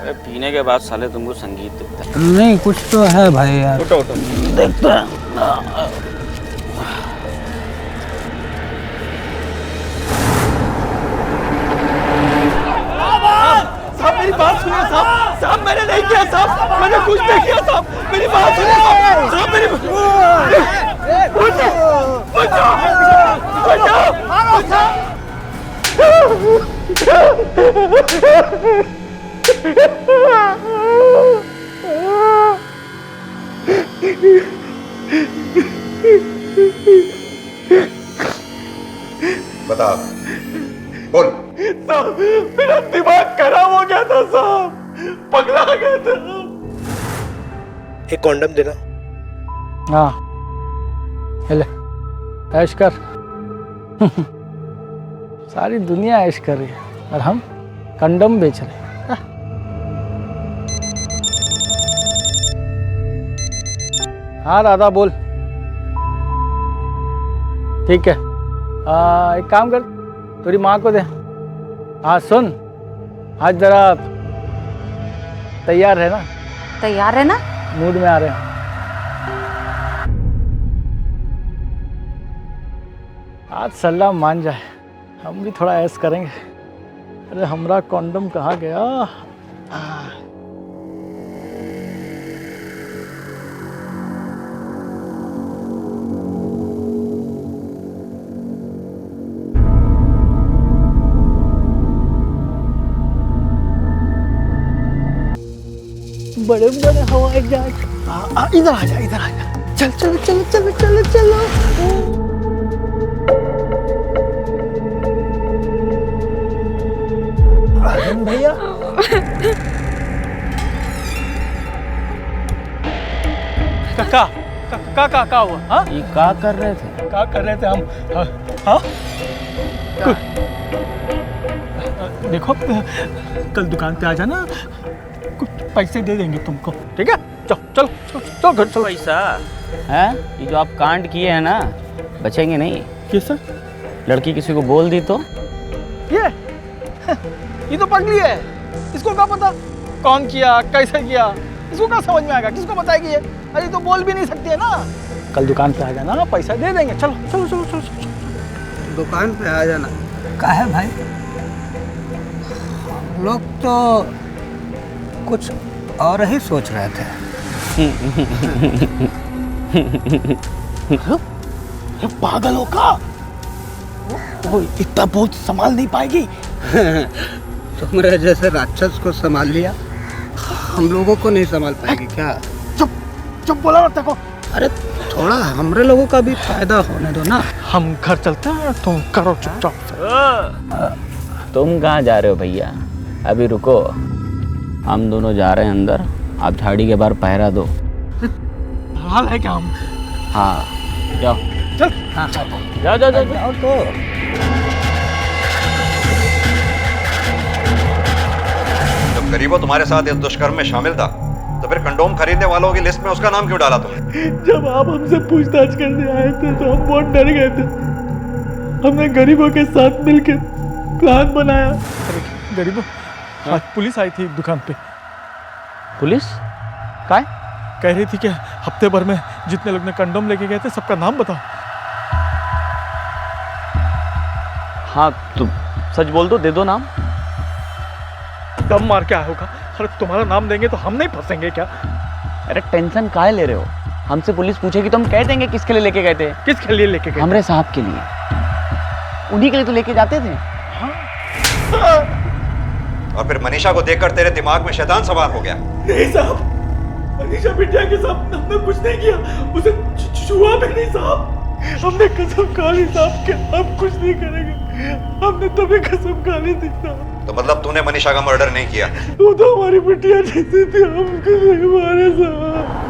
अरे पीने के बाद साले तुमको संगीत दिखता है। नहीं, कुछ तो है भाई यार। उठो उठो देखते हैं। साहब मेरी बात सुनिए साहब। साहब मैंने नहीं किया साहब, मैंने कुछ नहीं किया साहब। मेरी बात सुनिए साहब। साहब मेरी बता, बोल। साहब मेरा दिमाग खराब हो गया था साहब, पगला गया था। एक कॉन्डम देना। हाँ ले, ऐश कर। सारी दुनिया ऐश कर रही है और हम कंडम बेच रहे हैं। हाँ राधा बोल। ठीक है, एक काम कर, तेरी माँ को दे। हाँ सुन, आज जरा तैयार है ना? तैयार है ना? मूड में आ रहे हैं। आज सल्ला मान जाए, हम भी थोड़ा ऐश करेंगे। अरे हमारा कॉन्डम कहाँ गया? बड़े बड़े हवाई जहाज, इधर आ जा, इधर आ जा। चल चलो चलो चलो चलो चलो। आनंद भैया, काका काका का हुआ? हाँ ये क्या कर रहे थे? क्या कर रहे थे हम? हाँ देखो, कल दुकान पे आ जाना, कुछ पैसे दे देंगे तुमको, ठीक है? चलो चलो चलो चलो घर चलो। पैसा है? ये जो आप कांड किए हैं ना, बचेंगे नहीं। कैसा? लड़की किसी को बोल दी तो? ये तो पगली है, इसको क्या पता कौन किया, कैसे किया? इसको क्या समझ में आएगा? किसको बताएगी ये? अरे तो बोल भी नहीं सकती है ना। कल दुकान पे आ जाना, पैसा दे देंगे। चलो चलो चलो चलो चलो। दुकान पे आ जाना। क्या है भाई, हम लोग तो कुछ और ही सोच रहे थे। ये पागल हो का? वो इतना बहुत संभाल नहीं पाएगी। तुमरे जैसे राक्षस को संभाल लिया, हम लोगों को नहीं संभाल पाएगी क्या? चुप चुप बोला मत देखो। अरे थोड़ा हमरे लोगों का भी फायदा होने दो ना। हम घर चलते हैं, तुम करो चुपचाप। तुम कहाँ जा रहे हो भैया? अभी रुको, हम दोनों जा रहे हैं अंदर, आप झाड़ी के बाहर पहरा दो। हाल है क्या हम? हाँ जाओ। चल हाँ जाओ जाओ जाओ जाओ तो। जब गरीबो तुम्हारे साथ इस दुष्कर्म में शामिल था, तो फिर कंडोम खरीदने वालों की लिस्ट में उसका नाम क्यों डाला तुमने? जब आप हमसे पूछताछ करने आए थे तो हम बहुत डर गए थे। हमने गरीबों के साथ मिलकर प्लान बनाया। गरीबों, आज पुलिस आई थी दुकान पे। पुलिस? काय? कह रही थी कि हफ्ते भर में जितने लोग ने कंडोम लेके गए थे सबका नाम बताओ। हाँ तो सच बोल दो, दे दो नाम। दम मार के आया होगा। अरे तुम्हारा नाम देंगे तो हम नहीं फंसेंगे क्या? अरे टेंशन काहे ले रहे हो? हमसे पुलिस पूछेगी तो हम कह देंगे किसके लिए लेके गए थे। किसके लिए लेके गए? हमरे साहब के लिए। उन्हीं के लिए तो लेके जाते थे। और फिर मनीषा को देखकर तेरे दिमाग में शैतान सवार हो गया। नहीं साहब, मनीषा बिटिया के साथ हमने कुछ नहीं किया, उसे छुआ भी नहीं साहब। हमने कसम खा ली साहब कि हम कुछ नहीं करेंगे। हमने तभी कसम खा ली थी साहब। तो मतलब तूने मनीषा का मर्डर नहीं किया? वो तो हमारी बिटिया जैसी थी, हम कैसे मारे साहब।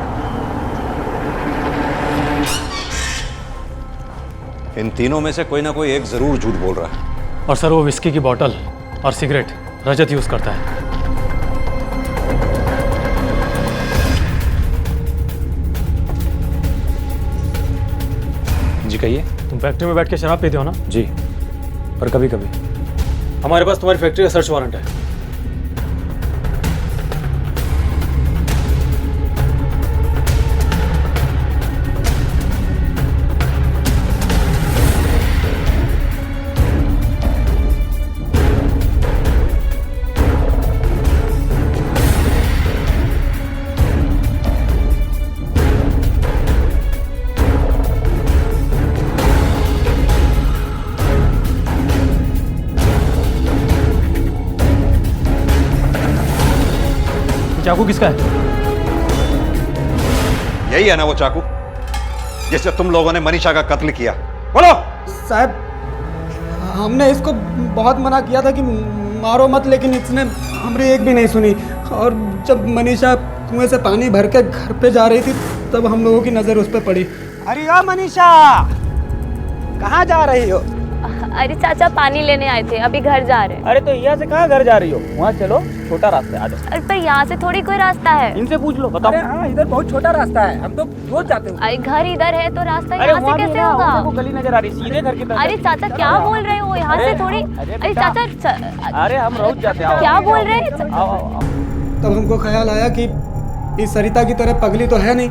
इन तीनों में से कोई ना कोई एक जरूर झूठ बोल रहा है। और सर वो विस्की की बोतल और सिगरेट रजत यूज करता है। जी कहिए। तुम फैक्ट्री में बैठ के शराब पीते हो ना? जी, और कभी कभी। हमारे पास तुम्हारी फैक्ट्री का सर्च वारंट है। चाकू किसका है? यही है ना वो चाकू जिससे तुम लोगों ने मनीषा का कत्ल किया? बोलो। साहब, हमने इसको बहुत मना किया था कि मारो मत, लेकिन इसने हमारी एक भी नहीं सुनी। और जब मनीषा कुएं से पानी भर के घर पे जा रही थी तब हम लोगों की नज़र उस पर पड़ी। अरे ओ मनीषा, कहाँ जा रही हो? अरे चाचा पानी लेने आए थे, अभी घर जा रहे हैं। अरे तो यहाँ से कहाँ घर जा रही हो? वहाँ चलो, छोटा रास्ता है, आ जाओ। अरे पर यहाँ से थोड़ी कोई रास्ता है। इनसे पूछ लो, बताओ। अरे हाँ, इधर बहुत छोटा रास्ता है, हम तो रोज जाते हैं। अरे घर इधर है तो रास्ता यहाँ से कैसे होगा? वो गली नजर आ रही, सीधे घर की तरफ। अरे चाचा क्या बोल रहे हो? यहाँ से थोड़ी। अरे चाचा, अरे हम रोज जाते हैं। क्या बोल रहे हैं? तब हमको ख्याल आया कि इस सरिता की तरह पगली तो है नहीं,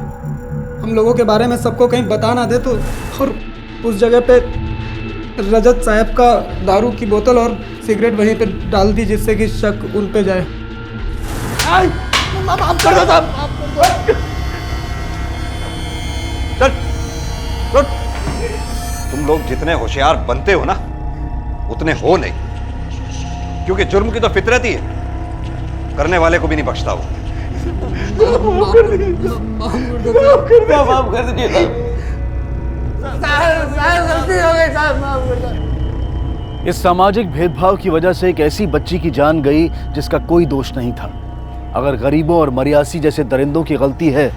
हम लोगों के बारे में सबको कहीं बता ना दे तो। और उस जगह पे रजत साहब का दारू की बोतल और सिगरेट वहीं पे डाल दी जिससे कि शक उन पे जाए। माफ कर दो साहब। चल, तुम लोग जितने होशियार बनते हो ना उतने हो नहीं, क्योंकि जुर्म की तो फितरत ही है, करने वाले को भी नहीं बख्शता वो। माफ कर दीजिए। इस सामाजिक भेदभाव की वजह से एक ऐसी बच्ची की जान गई जिसका कोई दोष नहीं था। अगर गरीबों और मरियासी जैसे दरिंदों की गलती है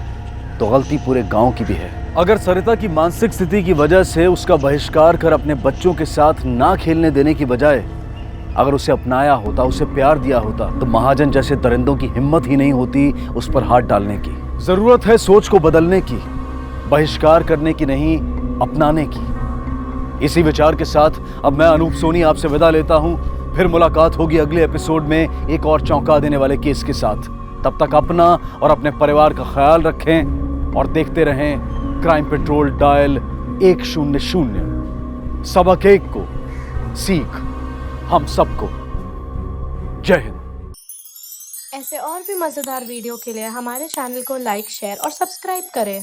तो गलती पूरे गांव की भी है। अगर सरिता की मानसिक स्थिति की वजह से उसका बहिष्कार कर अपने बच्चों के साथ ना खेलने देने की बजाय अगर उसे अपनाया होता, उसे प्यार दिया होता, तो महाजन जैसे दरिंदों की हिम्मत ही नहीं होती उस पर हाथ डालने की। जरूरत है सोच को बदलने की, बहिष्कार करने की नहीं, अपनाने की। इसी विचार के साथ अब मैं अनूप सोनी आपसे विदा लेता हूं। फिर मुलाकात होगी अगले एपिसोड में एक और चौंका देने वाले केस के साथ। तब तक अपना और अपने परिवार का ख्याल रखें और देखते रहें क्राइम पेट्रोल डायल 100। सबक एक को सीख हम सबको। जय हिंद। ऐसे और भी मज़ेदार वीडियो के लिए हमारे चैनल को लाइक, शेयर और सब्सक्राइब करें।